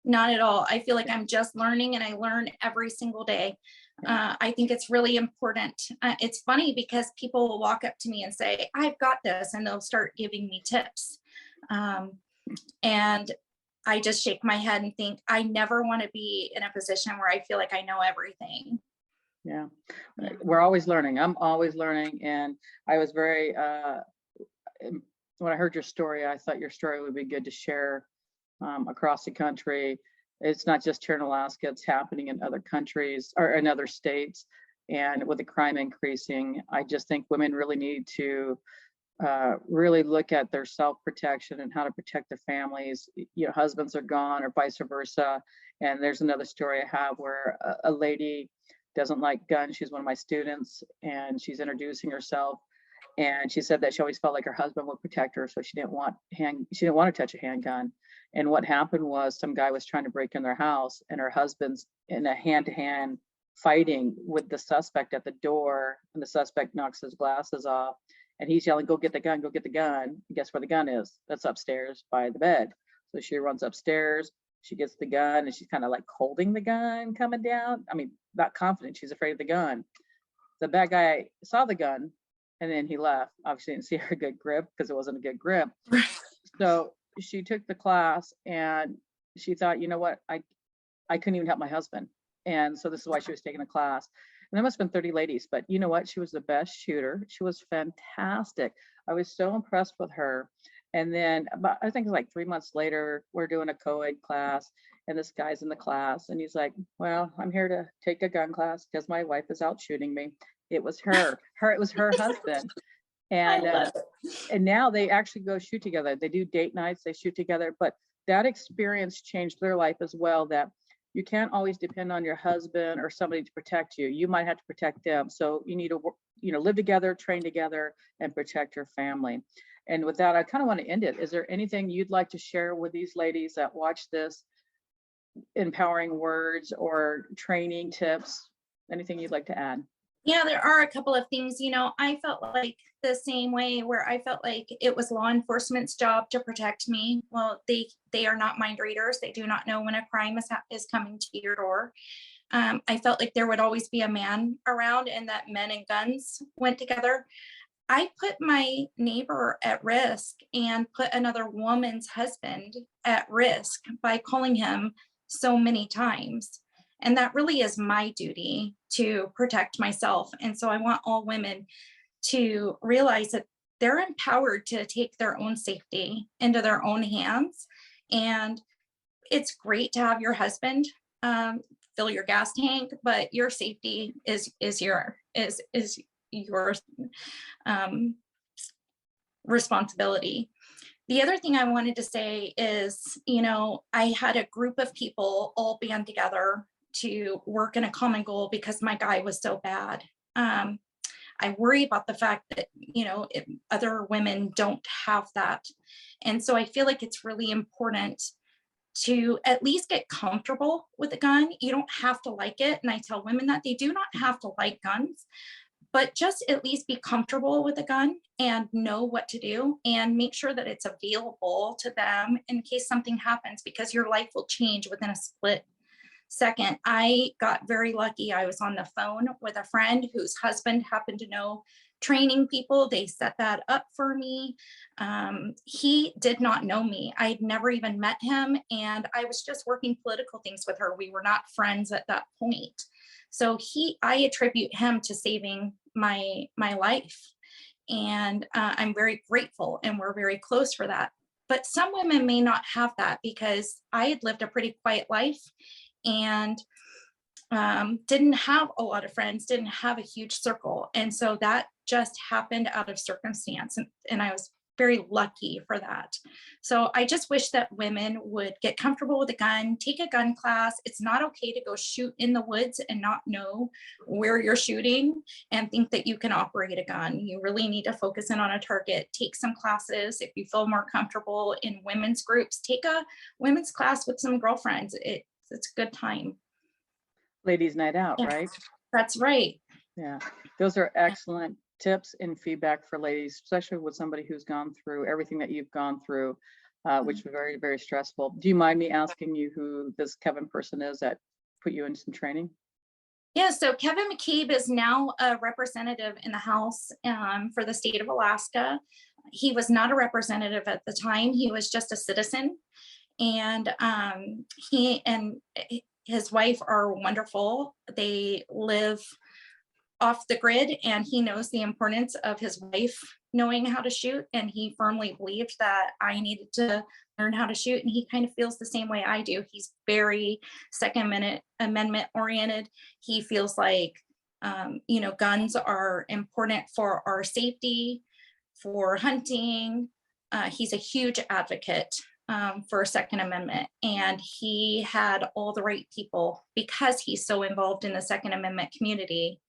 Not at all. I feel like I'm just learning, and I learn every single day. I think it's really important. It's funny because people will walk up to me and say, I've got this, and they'll start giving me tips. And I just shake my head and think, I never want to be in a position where I feel like I know everything. Yeah. We're always learning. I'm always learning. And I was very, when I heard your story, I thought your story would be good to share across the country. It's not just here in Alaska, it's happening in other countries or in other states. And with the crime increasing, I just think women really need to really look at their self-protection and how to protect their families. Husbands are gone or vice versa. And there's another story I have where a lady doesn't like guns. She's one of my students, and she's introducing herself. And she said that she always felt like her husband would protect her, so she didn't want to touch a handgun. And what happened was some guy was trying to break in their house, and her husband's in a hand-to-hand fighting with the suspect at the door, and the suspect knocks his glasses off, and he's yelling, "Go get the gun, go get the gun." And guess where the gun is? That's upstairs by the bed. So she runs upstairs, she gets the gun, and she's kind of like holding the gun coming down. I mean, not confident, she's afraid of the gun. The bad guy saw the gun, and then he left. Obviously didn't see her good grip because it wasn't a good grip. So she took the class, and she thought, you know what, I couldn't even help my husband. And so this is why she was taking a class. And there must have been 30 ladies, but you know what? She was the best shooter. She was fantastic. I was so impressed with her. And then about, I think like 3 months later, we're doing a co-ed class, and this guy's in the class, and he's like, "Well, I'm here to take a gun class because my wife is out shooting me." It was it was her husband. And and now they actually go shoot together. They do date nights, they shoot together. But that experience changed their life as well, that you can't always depend on your husband or somebody to protect you. You might have to protect them. So you need to, live together, train together, and protect your family. And with that, I kind of want to end it. Is there anything you'd like to share with these ladies that watch this, empowering words or training tips? Anything you'd like to add? Yeah, there are a couple of things. I felt like the same way, where I felt like it was law enforcement's job to protect me. Well, they are not mind readers. They do not know when a crime is coming to your door. I felt like there would always be a man around, and that men and guns went together. I put my neighbor at risk and put another woman's husband at risk by calling him so many times. And that really is my duty, to protect myself. And so I want all women to realize that they're empowered to take their own safety into their own hands. And it's great to have your husband fill your gas tank, but your safety is your responsibility. The other thing I wanted to say is, I had a group of people all band together to work in a common goal because my guy was so bad. I worry about the fact that, other women don't have that. And so I feel like it's really important to at least get comfortable with a gun. You don't have to like it. And I tell women that they do not have to like guns, but just at least be comfortable with a gun and know what to do, and make sure that it's available to them in case something happens, because your life will change within a split second. I got very lucky. I was on the phone with a friend whose husband happened to know training people. They set that up for me. He did not know me. I'd never even met him. And I was just working political things with her. We were not friends at that point. So I attribute him to saving my life. And I'm very grateful, and we're very close for that. But some women may not have that, because I had lived a pretty quiet life and didn't have a lot of friends, didn't have a huge circle. And so that just happened out of circumstance. And I was very lucky for that. So I just wish that women would get comfortable with a gun, take a gun class. It's not okay to go shoot in the woods and not know where you're shooting and think that you can operate a gun. You really need to focus in on a target, take some classes. If you feel more comfortable in women's groups, take a women's class with some girlfriends. It's a good time. Ladies' night out, right? That's right. Yeah, those are excellent tips and feedback for ladies, especially with somebody who's gone through everything that you've gone through, which was very, very stressful. Do you mind me asking you who this Kevin person is that put you in some training? Yeah, so Kevin McCabe is now a representative in the House for the state of Alaska. He was not a representative at the time. He was just a citizen. And he and his wife are wonderful. They live off the grid, and he knows the importance of his wife knowing how to shoot. And he firmly believed that I needed to learn how to shoot. And he kind of feels the same way I do. He's very Second Amendment oriented. He feels like, guns are important for our safety, for hunting. He's a huge advocate for Second Amendment. And he had all the right people because he's so involved in the Second Amendment community.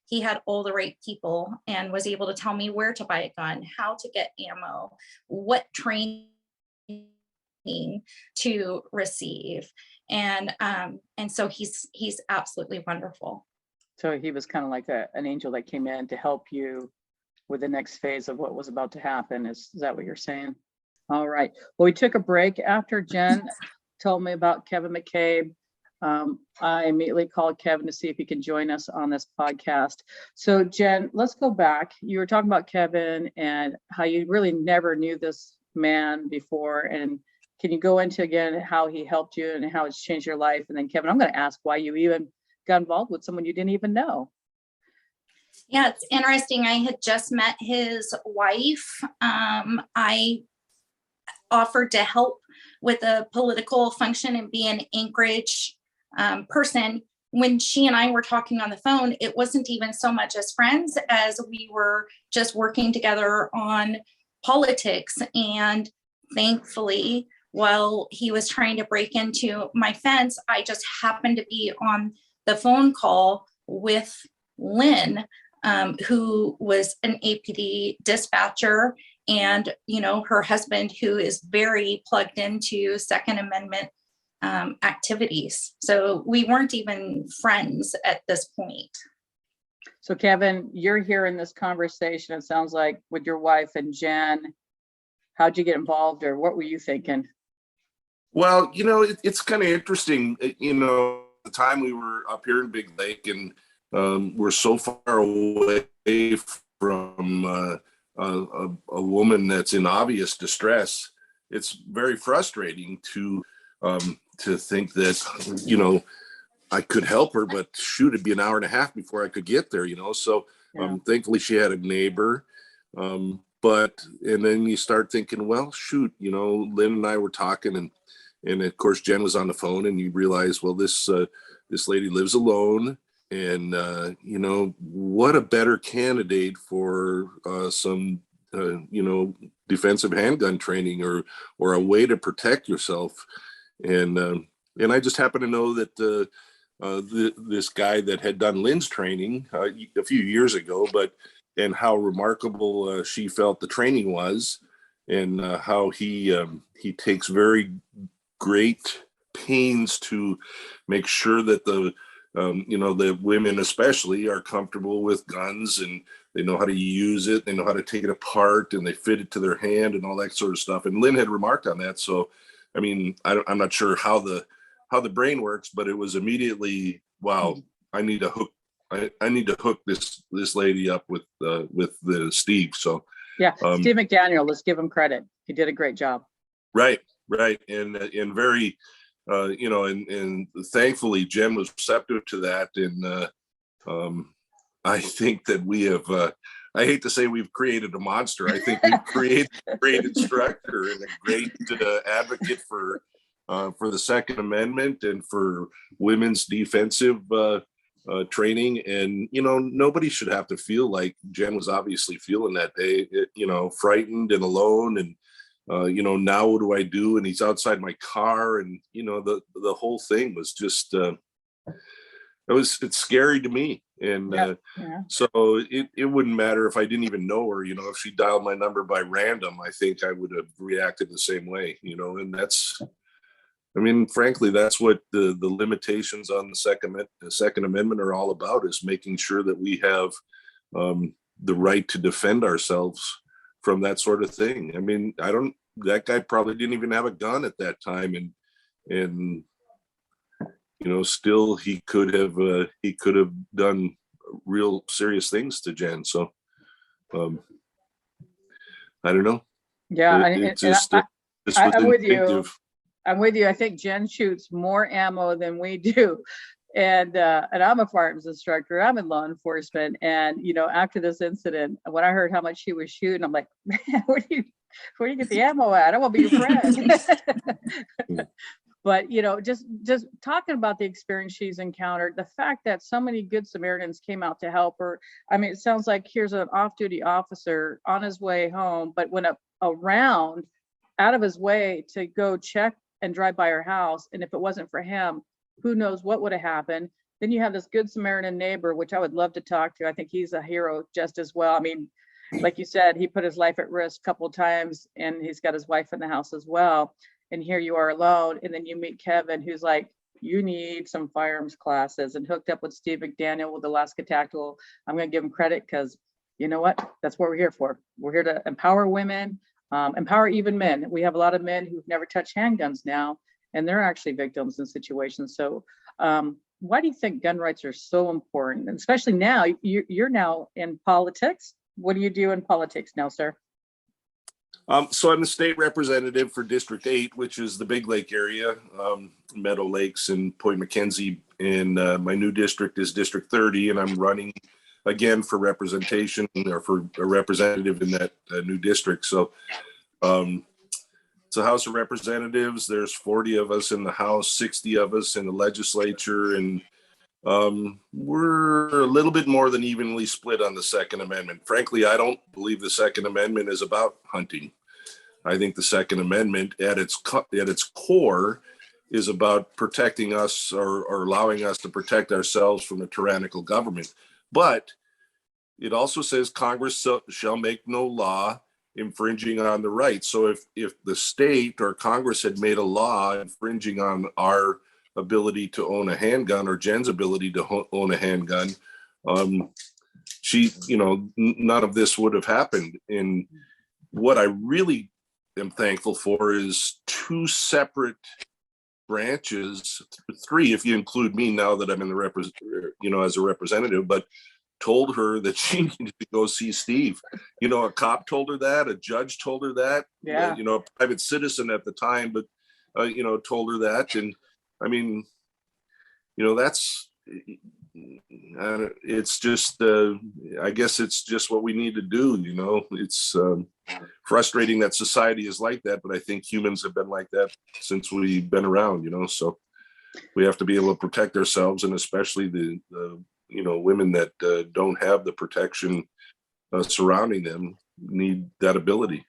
He had all the right people and was able to tell me where to buy a gun, how to get ammo, what training to receive. And so he's absolutely wonderful. So he was kind of like an angel that came in to help you with the next phase of what was about to happen. Is that what you're saying? All right. Well, we took a break after Jenn told me about Kevin McCabe. I immediately called Kevin to see if he can join us on this podcast. So Jenn, let's go back. You were talking about Kevin and how you really never knew this man before. And can you go into again how he helped you and how it's changed your life? And then Kevin, I'm going to ask why you even got involved with someone you didn't even know. Yeah, it's interesting. I had just met his wife. I offered to help with a political function and be an Anchorage person. When she and I were talking on the phone, it wasn't even so much as friends as we were just working together on politics. And thankfully, while he was trying to break into my fence, I just happened to be on the phone call with Lynn, who was an APD dispatcher, and her husband, who is very plugged into Second Amendment activities. So we weren't even friends at this point. So Kevin, you're hearing this conversation, it sounds like, with your wife and Jenn. How'd you get involved, or what were you thinking? Well, it's kind of interesting. The time we were up here in Big Lake, and we're so far away from a woman that's in obvious distress. It's very frustrating to think that I could help her, but shoot, it'd be an hour and a half before I could get there. So thankfully she had a neighbor. And then you start thinking, well, shoot, Lynn and I were talking, and of course Jenn was on the phone, and you realize, well, this lady lives alone, and what a better candidate for some defensive handgun training or a way to protect yourself. And I just happen to know that this guy that had done Lynn's training a few years ago, and how remarkable she felt the training was, and how he takes very great pains to make sure that the women especially are comfortable with guns, and they know how to use it, they know how to take it apart, and they fit it to their hand and all that sort of stuff. And Lynn had remarked on that. So, I mean, I'm not sure how the brain works, but it was immediately, wow, I need to hook this lady up with the Steve. So yeah, Steve McDaniel, let's give him credit. He did a great job. Right. And very, and thankfully Jenn was receptive to that. And I think that we have, I hate to say we've created a monster. I think we've created a great instructor and a great advocate for the Second Amendment and for women's defensive training. And, nobody should have to feel like Jenn was obviously feeling that day, frightened and alone. And, now what do I do? And he's outside my car. And, the whole thing was just, it's scary to me. And so it wouldn't matter if I didn't even know her, if she dialed my number by random, I think I would have reacted the same way, and that's, frankly, that's what the limitations on the Second Amendment are all about, is making sure that we have the right to defend ourselves from that sort of thing. That guy probably didn't even have a gun at that time. And still he could have done real serious things to Jenn. So I don't know. Yeah. I'm with you. I'm with you. I think Jenn shoots more ammo than we do. And I'm a firearms instructor. I'm in law enforcement. And, after this incident, when I heard how much she was shooting, I'm like, man, where do you get the ammo at? I want to be your friend. But, just talking about the experience she's encountered, the fact that so many good Samaritans came out to help her. It sounds like here's an off-duty officer on his way home, but went up around out of his way to go check and drive by her house. And if it wasn't for him, who knows what would have happened. Then you have this Good Samaritan neighbor, which I would love to talk to. I think he's a hero just as well. I mean, like you said, he put his life at risk a couple of times, and he's got his wife in the house as well. And here you are alone. And then you meet Kevin, who's like, you need some firearms classes, and hooked up with Steve McDaniel with Alaska Tactical. I'm going to give him credit because you know what? That's what we're here for. We're here to empower women, empower even men. We have a lot of men who've never touched handguns now, and they're actually victims in situations. So why do you think gun rights are so important? And especially now, you're now in politics. What do you do in politics now, sir? So I'm the state representative for District 8, which is the Big Lake area, Meadow Lakes and Point McKenzie. And my new district is District 30, and I'm running again for representation, or for a representative in that new district. So it's a House of Representatives. There's 40 of us in the House, 60 of us in the legislature, and we're a little bit more than evenly split on the Second Amendment. Frankly, I don't believe the Second Amendment is about hunting. I think the Second Amendment at its core is about protecting us, or allowing us to protect ourselves from a tyrannical government. But it also says Congress shall make no law infringing on the rights. So if the state or Congress had made a law infringing on our ability to own a handgun, or Jenn's ability to own a handgun, none of this would have happened. And what I really am thankful for is two separate branches, three if you include me now that I'm in the as a representative, but told her that she needed to go see Steve. A cop told her that, a judge told her that, a private citizen at the time, but told her that. And I mean, that's, it's just, I guess it's just what we need to do. It's frustrating that society is like that, but I think humans have been like that since we've been around, so we have to be able to protect ourselves, and especially the women that don't have the protection surrounding them need that ability.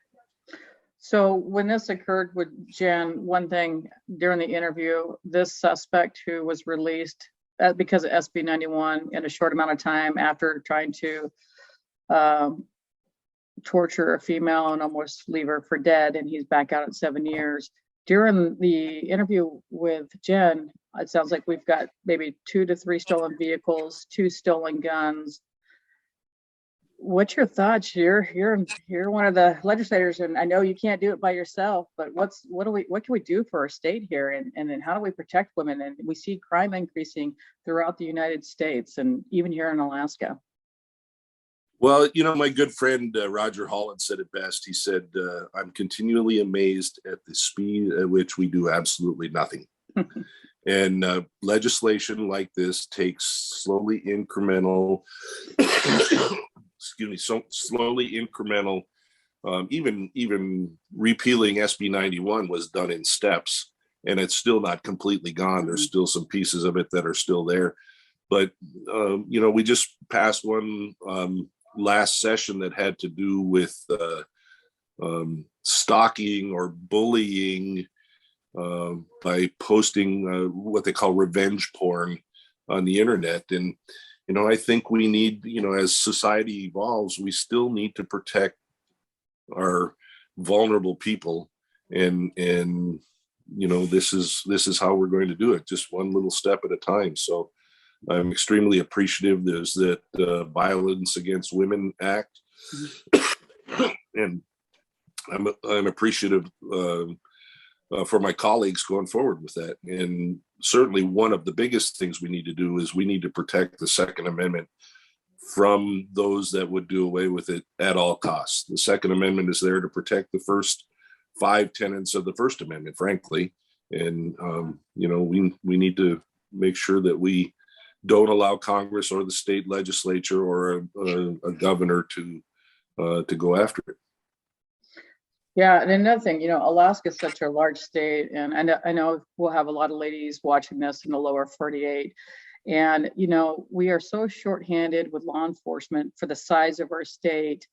So when this occurred with Jenn, one thing during the interview, this suspect who was released because of SB 91 in a short amount of time after trying to torture a female and almost leave her for dead, and he's back out at 7 years. During the interview with Jenn, it sounds like we've got maybe 2 to 3 stolen vehicles, 2 stolen guns. What's your thoughts? You're one of the legislators, and I know you can't do it by yourself, but what can we do for our state here, and then how do we protect women? And we see crime increasing throughout the United States and even here in Alaska. Well, my good friend Roger Holland said it best. He said, I'm continually amazed at the speed at which we do absolutely nothing. And legislation like this takes slowly incremental, slowly incremental. Even repealing SB 91 was done in steps, and it's still not completely gone. There's still some pieces of it that are still there. But, we just passed one last session that had to do with stalking or bullying by posting what they call revenge porn on the internet. And, I think we need, as society evolves, we still need to protect our vulnerable people. And this is how we're going to do it, just one little step at a time. So I'm extremely appreciative there's that Violence Against Women Act. And I'm appreciative for my colleagues going forward with that. And certainly one of the biggest things we need to do is we need to protect the Second Amendment from those that would do away with it at all costs. The Second Amendment is there to protect the first 5 tenets of the First Amendment, frankly. And, we need to make sure that we don't allow Congress or the state legislature or a governor to go after it. Yeah, and another thing, Alaska is such a large state, and I know we'll have a lot of ladies watching this in the lower 48. And, we are so shorthanded with law enforcement for the size of our state.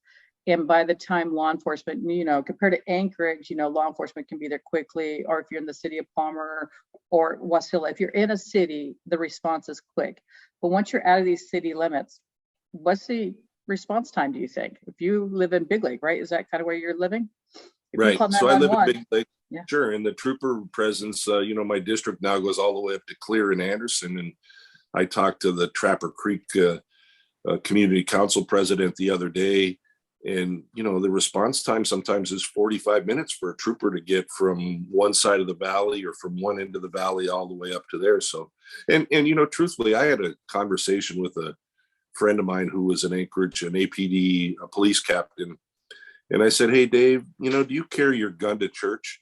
And by the time law enforcement, compared to Anchorage, law enforcement can be there quickly. Or if you're in the city of Palmer or Wasilla, if you're in a city, the response is quick. But once you're out of these city limits, what's the response time, do you think? If you live in Big Lake, right? Is that kind of where you're living? If Right. So I live in 911, Big Lake. yeah. Sure. And the trooper presence, my district now goes all the way up to Clear and Anderson. And I talked to the Trapper Creek community council president the other day. And, the response time sometimes is 45 minutes for a trooper to get from one side of the valley or from one end of the valley all the way up to there. So, and truthfully, I had a conversation with a friend of mine who was in Anchorage, an APD, a police captain. And I said, hey, Dave, do you carry your gun to church?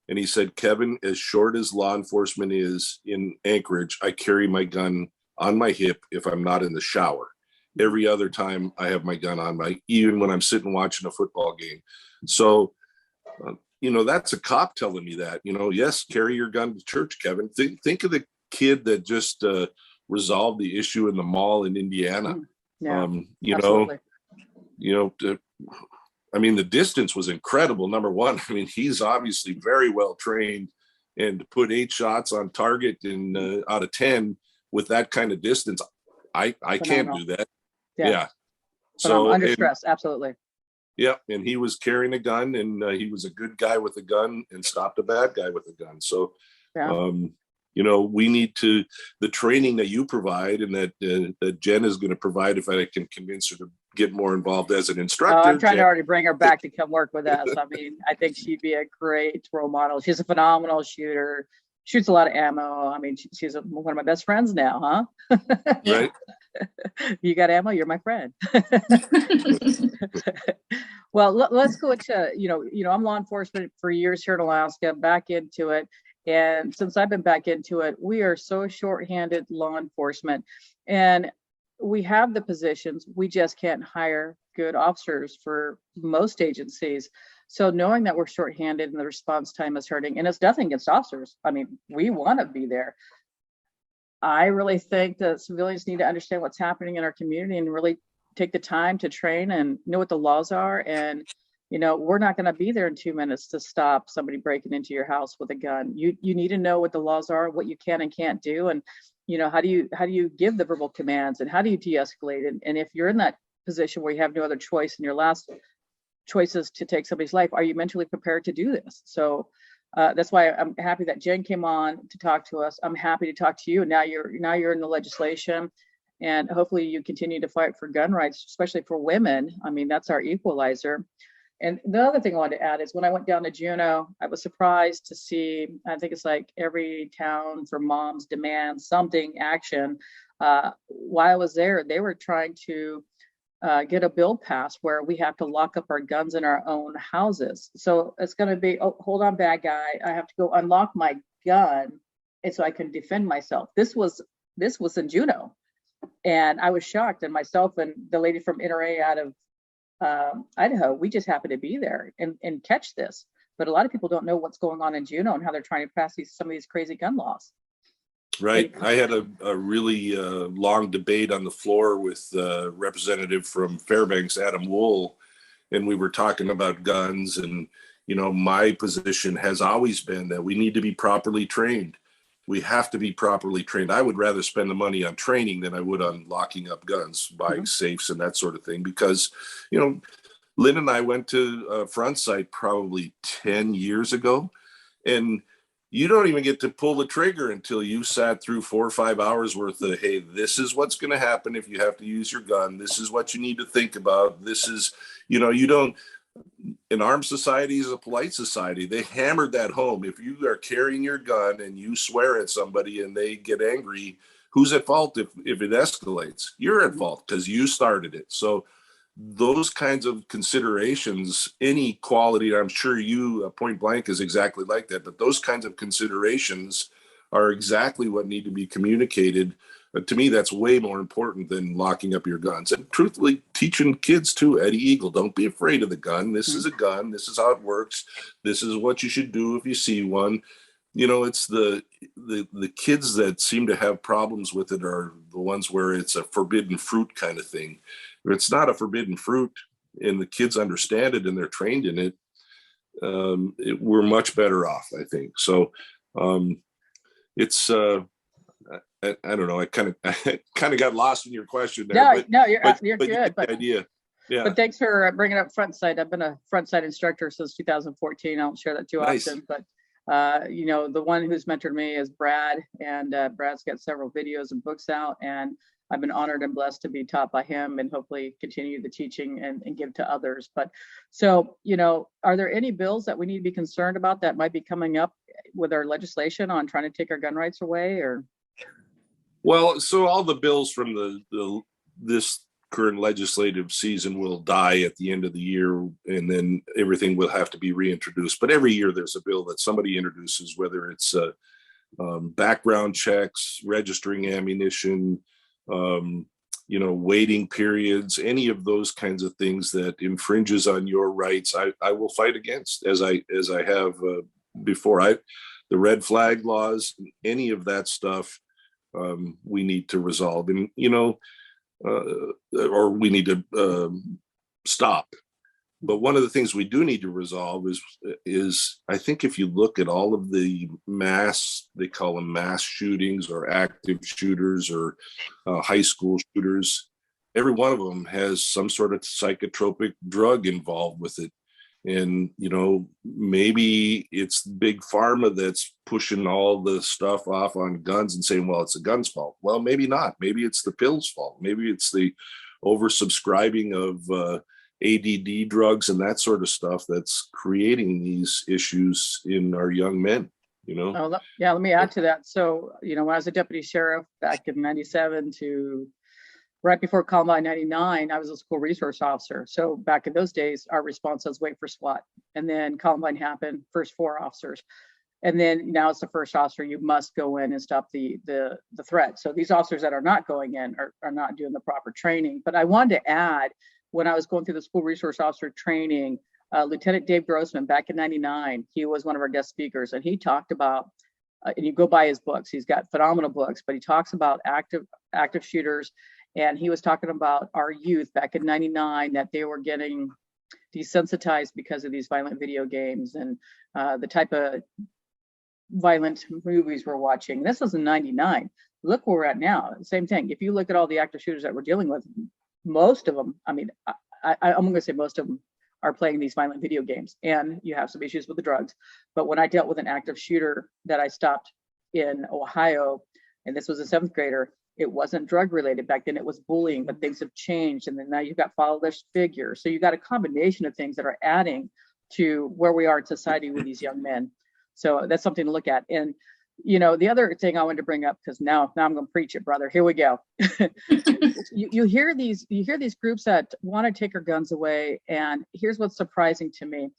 And he said, Kevin, as short as law enforcement is in Anchorage, I carry my gun on my hip if I'm not in the shower. Every other time I have my gun on even when I'm sitting watching a football game. So, that's a cop telling me that, yes, carry your gun to church, Kevin. Think of the kid that just resolved the issue in the mall in Indiana. Yeah, absolutely. The distance was incredible. Number one, he's obviously very well trained, and to put 8 shots on target in out of 10 with that kind of distance, I can't do that. Yeah. So under stress, absolutely. Yeah, and he was carrying a gun, and he was a good guy with a gun and stopped a bad guy with a gun. So, we need the training that you provide and that Jenn is going to provide, if I can convince her to get more involved as an instructor. I'm trying to already bring her back to come work with us. I think she'd be a great role model. She's a phenomenal shooter, shoots a lot of ammo. She's one of my best friends now, huh? Right. You got ammo, you're my friend. Well, let's go into, I'm law enforcement for years here in Alaska, back into it. And since I've been back into it, we are so shorthanded law enforcement, and we have the positions, we just can't hire good officers for most agencies. So knowing that we're shorthanded and the response time is hurting, and it's nothing against officers. We want to be there. I really think that civilians need to understand what's happening in our community and really take the time to train and know what the laws are. And, we're not going to be there in 2 minutes to stop somebody breaking into your house with a gun. You need to know what the laws are, what you can and can't do. And, how do you give the verbal commands, and how do you de-escalate? And if you're in that position where you have no other choice and your last choice is to take somebody's life, are you mentally prepared to do this? So that's why I'm happy that Jenn came on to talk to us. I'm happy to talk to you. Now you're in the legislation, and hopefully you continue to fight for gun rights, especially for women. That's our equalizer. And the other thing I wanted to add is when I went down to Juneau, I was surprised to see, I think it's like every town for moms demands something action. While I was there, they were trying to get a bill passed where we have to lock up our guns in our own houses. So it's going to be, oh, hold on, bad guy. I have to go unlock my gun, and so I can defend myself. This was in Juneau, and I was shocked. And myself and the lady from NRA out of Idaho, we just happened to be there and catch this. But a lot of people don't know what's going on in Juneau and how they're trying to pass some of these crazy gun laws. Right. I had a really long debate on the floor with a representative from Fairbanks, Adam Wool, and we were talking about guns. And, my position has always been that we need to be properly trained. We have to be properly trained. I would rather spend the money on training than I would on locking up guns, buying safes and that sort of thing. Because, Lynn and I went to a front site probably 10 years ago, and you don't even get to pull the trigger until you sat through 4 or 5 hours worth of, hey, this is what's going to happen if you have to use your gun. This is what you need to think about. This is, you don't, an armed society is a polite society. They hammered that home. If you are carrying your gun and you swear at somebody and they get angry, who's at fault if it escalates? You're at fault because you started it. So those kinds of considerations, inequality, I'm sure you point blank is exactly like that, but those kinds of considerations are exactly what need to be communicated. To me, that's way more important than locking up your guns. And truthfully, teaching kids too, Eddie Eagle, don't be afraid of the gun. This is a gun. This is how it works. This is what you should do if you see one. It's the kids that seem to have problems with it are the ones where it's a forbidden fruit kind of thing. It's not a forbidden fruit. the kids understand it and they're trained in it, we're much better off, I think. So it's I don't know. I kind of got lost in your question there. No, you're but good. You get the idea. Yeah. But thanks for bringing up front sight. I've been a front sight instructor since 2014. I don't share that too Nice. often, but the one who's mentored me is Brad, and Brad's got several videos and books out, and I've been honored and blessed to be taught by him and hopefully continue the teaching and give to others. But so, are there any bills that we need to be concerned about that might be coming up with our legislation on trying to take our gun rights away? Or well, so all the bills from this current legislative season will die at the end of the year, and then everything will have to be reintroduced. But every year there's a bill that somebody introduces, whether it's background checks, registering ammunition, waiting periods, any of those kinds of things that infringes on your rights, I will fight against, as I have before. The red flag laws, any of that stuff, we need to resolve, and or we need to stop. But one of the things we do need to resolve is I think if you look at all of the they call them mass shootings or active shooters or high school shooters, every one of them has some sort of psychotropic drug involved with it. And, maybe it's big pharma that's pushing all the stuff off on guns and saying, well, it's the gun's fault. Well, maybe not. Maybe it's the pill's fault. Maybe it's the oversubscribing of ADD drugs and that sort of stuff that's creating these issues in our young men, Oh, yeah, let me add to that. So, when I was a deputy sheriff back in 97 to right before Columbine 99, I was a school resource officer. So back in those days, our response was wait for SWAT. And then Columbine happened, first 4 officers. And then now it's the first officer, you must go in and stop the threat. So these officers that are not going in are not doing the proper training. But I wanted to add, when I was going through the school resource officer training, Lieutenant Dave Grossman back in 99, he was one of our guest speakers, and he talked about, and you go buy his books, he's got phenomenal books, but he talks about active shooters. And he was talking about our youth back in 99, that they were getting desensitized because of these violent video games and the type of violent movies we're watching. This was in 99. Look where we're at now. Same thing. If you look at all the active shooters that we're dealing with, most of them, I'm going to say most of them are playing these violent video games, and you have some issues with the drugs. But when I dealt with an active shooter that I stopped in Ohio, and this was a 7th grader, it wasn't drug related. Back then it was bullying, but things have changed. And then now you've got fatherless figures. So you've got a combination of things that are adding to where we are in society with these young men. So that's something to look at. And, the other thing I wanted to bring up, because now I'm going to preach it, brother. Here we go. you hear these groups that want to take our guns away. And here's what's surprising to me.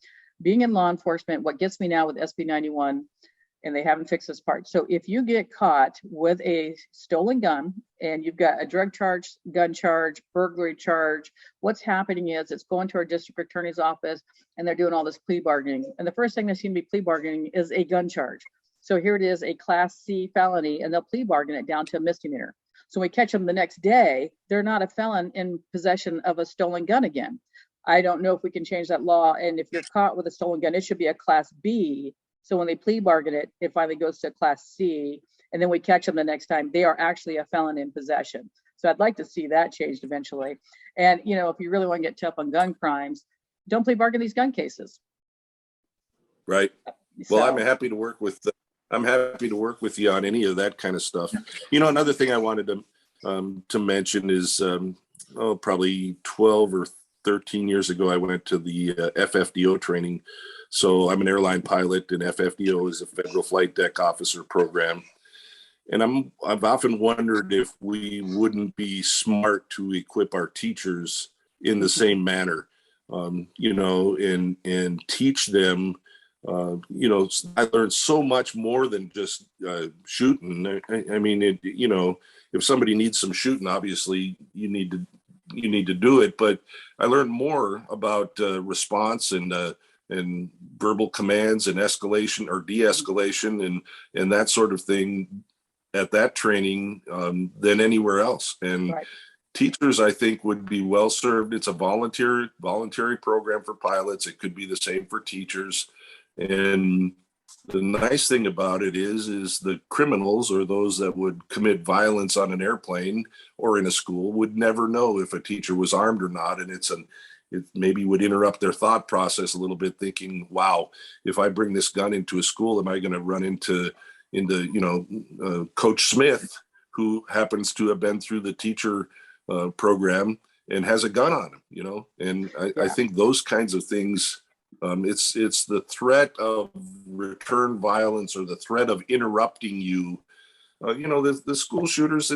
Being in law enforcement, what gets me now with SB 91, and they haven't fixed this part. So if you get caught with a stolen gun and you've got a drug charge, gun charge, burglary charge, what's happening is it's going to our district attorney's office and they're doing all this plea bargaining. And the first thing they seem to be plea bargaining is a gun charge. So here it is, a class C felony, and they'll plea bargain it down to a misdemeanor. So when we catch them the next day, they're not a felon in possession of a stolen gun again. I don't know if we can change that law. And if you're caught with a stolen gun, it should be a class B. So when they plea bargain it, it finally goes to class C, and then we catch them the next time, they are actually a felon in possession. So I'd like to see that changed eventually. And, if you really want to get tough on gun crimes, don't plea bargain these gun cases. Right. Well, I'm happy to work with you on any of that kind of stuff. Another thing I wanted to mention is, probably 12 or 13 years ago, I went to the FFDO training. So I'm an airline pilot, and FFDO is a Federal Flight Deck Officer program. And I've often wondered if we wouldn't be smart to equip our teachers in the same manner, and teach them. I learned so much more than just shooting. I mean, if somebody needs some shooting, obviously you need to do it. But I learned more about response and verbal commands and escalation or de-escalation and that sort of thing at that training than anywhere else. And right. teachers, I think, would be well served. It's a voluntary program for pilots. It could be the same for teachers. And the nice thing about it is the criminals, or those that would commit violence on an airplane or in a school, would never know if a teacher was armed or not. And it maybe would interrupt their thought process a little bit, thinking, wow, if I bring this gun into a school, am I going to run into Coach Smith, who happens to have been through the teacher program and has a gun on him, and I think those kinds of things, it's the threat of return violence or the threat of interrupting you. The school shooters,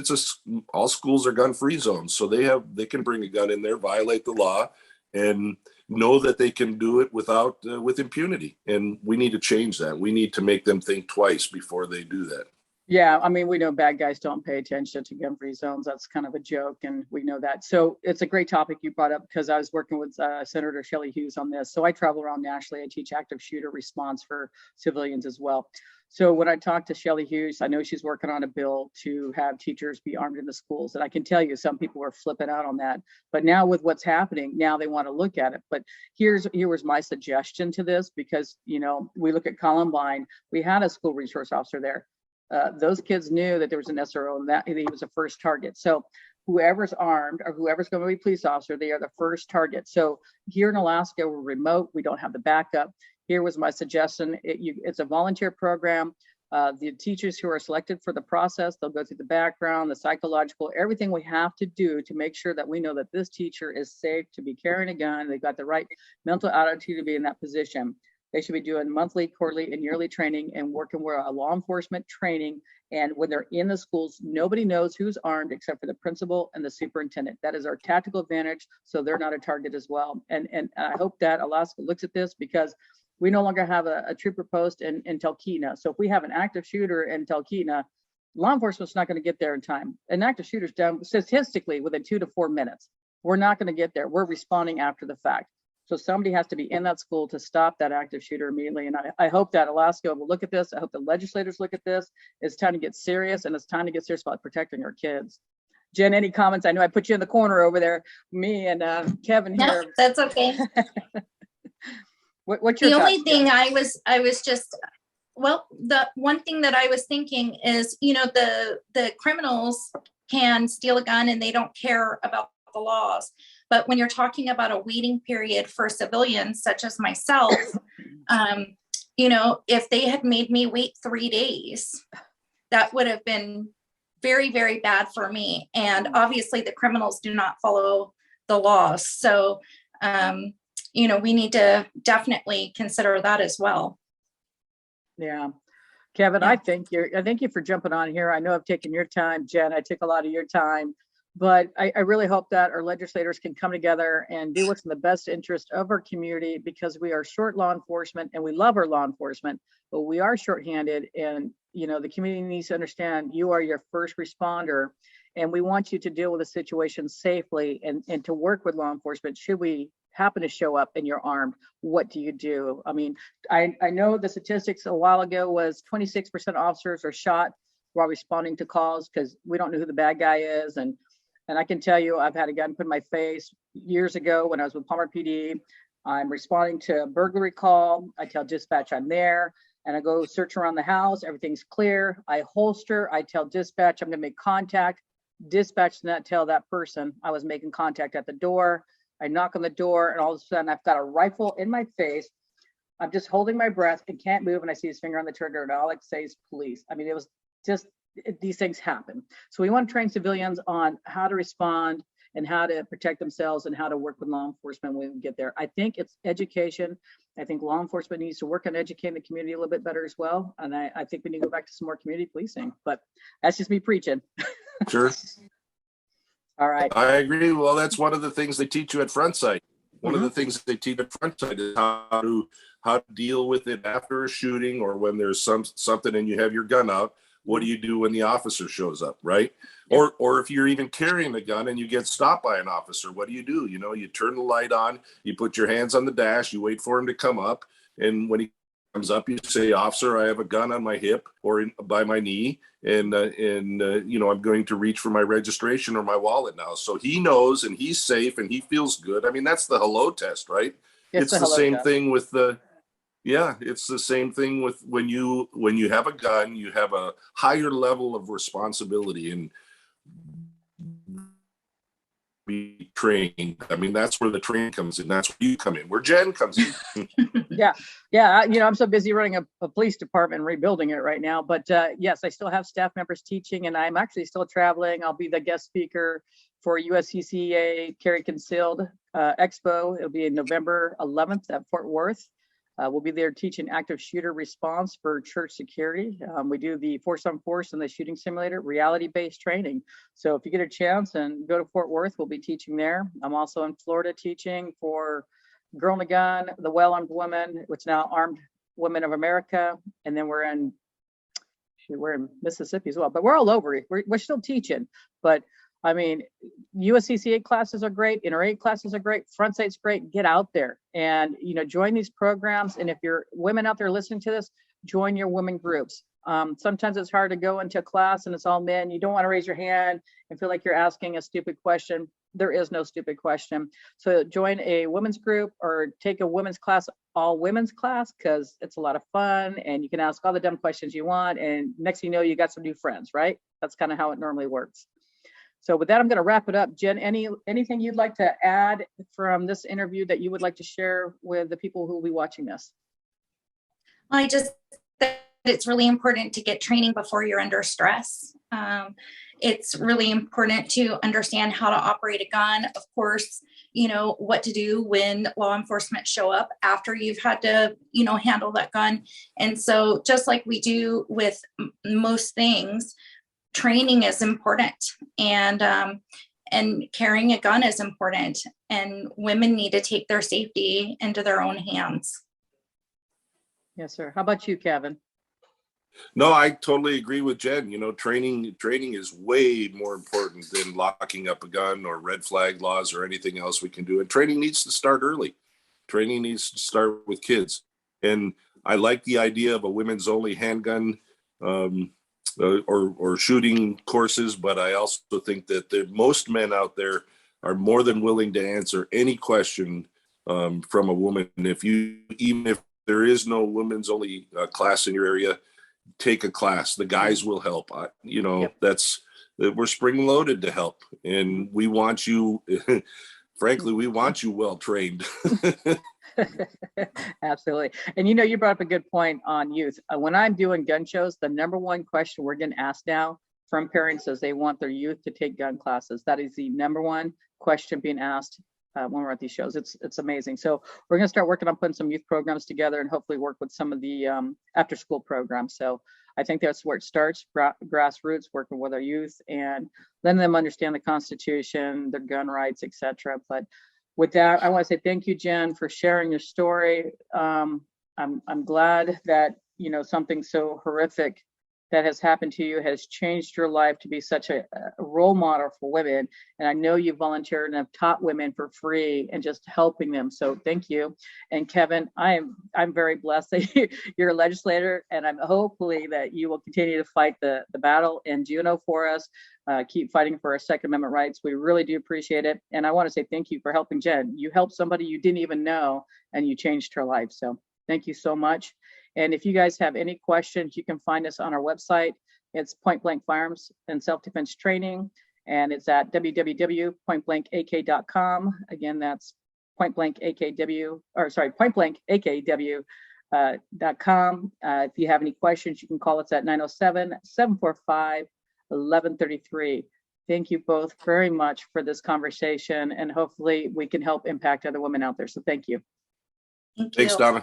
all schools are gun-free zones, so they can bring a gun in there, violate the law, and know that they can do it with impunity. And we need to change that. We need to make them think twice before they do that. Yeah, I mean, we know bad guys don't pay attention to gun-free zones. That's kind of a joke, and we know that. So it's a great topic you brought up, because I was working with Senator Shelley Hughes on this. So I travel around nationally. I teach active shooter response for civilians as well. So when I talked to Shelley Hughes, I know she's working on a bill to have teachers be armed in the schools. And I can tell you, some people were flipping out on that. But now with what's happening, now they want to look at it. But here was my suggestion to this, because, we look at Columbine. We had a school resource officer there. Those kids knew that there was an SRO and that he was a first target. So whoever's armed or whoever's going to be a police officer, they are the first target. So here in Alaska, we're remote. We don't have the backup. Here was my suggestion. It's a volunteer program. The teachers who are selected for the process, they'll go through the background, the psychological, everything we have to do to make sure that we know that this teacher is safe to be carrying a gun. They've got the right mental attitude to be in that position. They should be doing monthly, quarterly, and yearly training and working with a law enforcement training. And when they're in the schools, nobody knows who's armed except for the principal and the superintendent. That is our tactical advantage, so they're not a target as well. And I hope that Alaska looks at this, because we no longer have a trooper post in Talkeetna. So if we have an active shooter in Talkeetna, law enforcement's not going to get there in time. An active shooter's done statistically within 2 to 4 minutes. We're not going to get there. We're responding after the fact. So somebody has to be in that school to stop that active shooter immediately. And I hope that Alaska will look at this. I hope the legislators look at this. It's time to get serious, and it's time to get serious about protecting our kids. Jenn, any comments? I know I put you in the corner over there, me and Kevin here. No, that's okay. What's your The thoughts, only thing I was just, well, the one thing that I was thinking is, the criminals can steal a gun and they don't care about the laws. But when you're talking about a waiting period for civilians such as myself, if they had made me wait 3 days, that would have been very, very bad for me. And obviously the criminals do not follow the laws. So, we need to definitely consider that as well. Yeah. Kevin, I thank you for jumping on here. I know I've taken your time, Jenn. I took a lot of your time, but I really hope that our legislators can come together and do what's in the best interest of our community, because we are short law enforcement and we love our law enforcement, but we are shorthanded. And, the community needs to understand you are your first responder, and we want you to deal with the situation safely and to work with law enforcement. Should we happen to show up and you're armed, what do you do? I mean, I know the statistics a while ago was 26% officers are shot while responding to calls because we don't know who the bad guy is. And I can tell you, I've had a gun put in my face years ago when I was with Palmer PD. I'm responding to a burglary call. I tell dispatch I'm there, and I go search around the house. Everything's clear. I holster. I tell dispatch I'm going to make contact. Dispatch did not tell that person I was making contact at the door. I knock on the door, and all of a sudden I've got a rifle in my face. I'm just holding my breath and can't move, and I see his finger on the trigger, and all I can say is police. I mean, it was just, these things happen. So we want to train civilians on how to respond and how to protect themselves and how to work with law enforcement when we get there. I think it's education. I think law enforcement needs to work on educating the community a little bit better as well. And I think we need to go back to some more community policing, but that's just me preaching. Sure. All right. I agree. Well, that's one of the things they teach you at front sight. One of the things they teach at front sight is how to deal with it after a shooting, or when there's something and you have your gun out. What do you do when the officer shows up, right? Yeah. Or if you're even carrying a gun and you get stopped by an officer, what do? You turn the light on, you put your hands on the dash, you wait for him to come up, and when he comes up, you say, "Officer, I have a gun on my hip or by my knee, and I'm going to reach for my registration or my wallet now." So he knows, and he's safe, and he feels good. I mean, that's the hello test, right? It's the same thing with it's the same thing with when you have a gun, you have a higher level of responsibility and be trained. I mean, that's where the train comes in. That's where you come in, where Jenn comes in. Yeah. I'm so busy running a police department and rebuilding it right now. But yes, I still have staff members teaching, and I'm actually still traveling. I'll be the guest speaker for USCCA Carry Concealed Expo. It'll be in November 11th at Fort Worth. We'll be there teaching active shooter response for church security. We do the force on force and the shooting simulator, reality-based training. So if you get a chance and go to Fort Worth, we'll be teaching there. I'm also in Florida teaching for Girl in a Gun, the Well-Armed Women, which is now Armed Women of America. And then we're in Mississippi as well, but we're all over. We're still teaching, but I mean, USCCA classes are great, inter-aid classes are great, front sight's great. Get out there and, join these programs. And if you're women out there listening to this, join your women groups. Sometimes it's hard to go into a class and it's all men. You don't want to raise your hand and feel like you're asking a stupid question. There is no stupid question. So join a women's group or take a women's class, all women's class, because it's a lot of fun and you can ask all the dumb questions you want. And next thing you know, you got some new friends, right? That's kind of how it normally works. So with that, I'm going to wrap it up. Jenn, anything you'd like to add from this interview that you would like to share with the people who will be watching this? I just think it's really important to get training before you're under stress. It's really important to understand how to operate a gun. Of course, what to do when law enforcement show up after you've had to, handle that gun. And so just like we do with most things, training is important, and carrying a gun is important, and women need to take their safety into their own hands. Yes, sir. How about you, Kevin? No, I totally agree with Jenn. Training is way more important than locking up a gun or red flag laws or anything else we can do. And training needs to start early. Training needs to start with kids. And I like the idea of a women's only handgun or shooting courses, but I also think that most men out there are more than willing to answer any question from a woman. Even if there is no women's only class in your area, take a class. The guys will help. Yep. We're spring loaded to help, and we want you. Frankly, we want you well trained. Absolutely. And you brought up a good point on youth. When I'm doing gun shows, the number one question we're getting asked now from parents is they want their youth to take gun classes. That is the number one question being asked when we're at these shows. It's amazing. So we're going to start working on putting some youth programs together and hopefully work with some of the after school programs. So I think that's where it starts, grassroots, working with our youth and letting them understand the Constitution, their gun rights, etc. But with that, I want to say thank you, Jenn, for sharing your story. I'm glad that something so horrific that has happened to you has changed your life to be such a role model for women. And I know you volunteered and have taught women for free and just helping them. So thank you. And Kevin, I'm very blessed that you're a legislator, and I'm hopefully that you will continue to fight the battle in Juneau for us. Keep fighting for our Second Amendment rights. We really do appreciate it. And I want to say thank you for helping Jenn. You helped somebody you didn't even know, and you changed her life. So thank you so much. And if you guys have any questions, you can find us on our website. It's Point Blank Firearms and Self-Defense Training, and it's at www.pointblankak.com. Again, that's pointblankakw.com. If you have any questions, you can call us at 907-745-1133. Thank you both very much for this conversation, and hopefully we can help impact other women out there. So thank you. Thanks, Donna.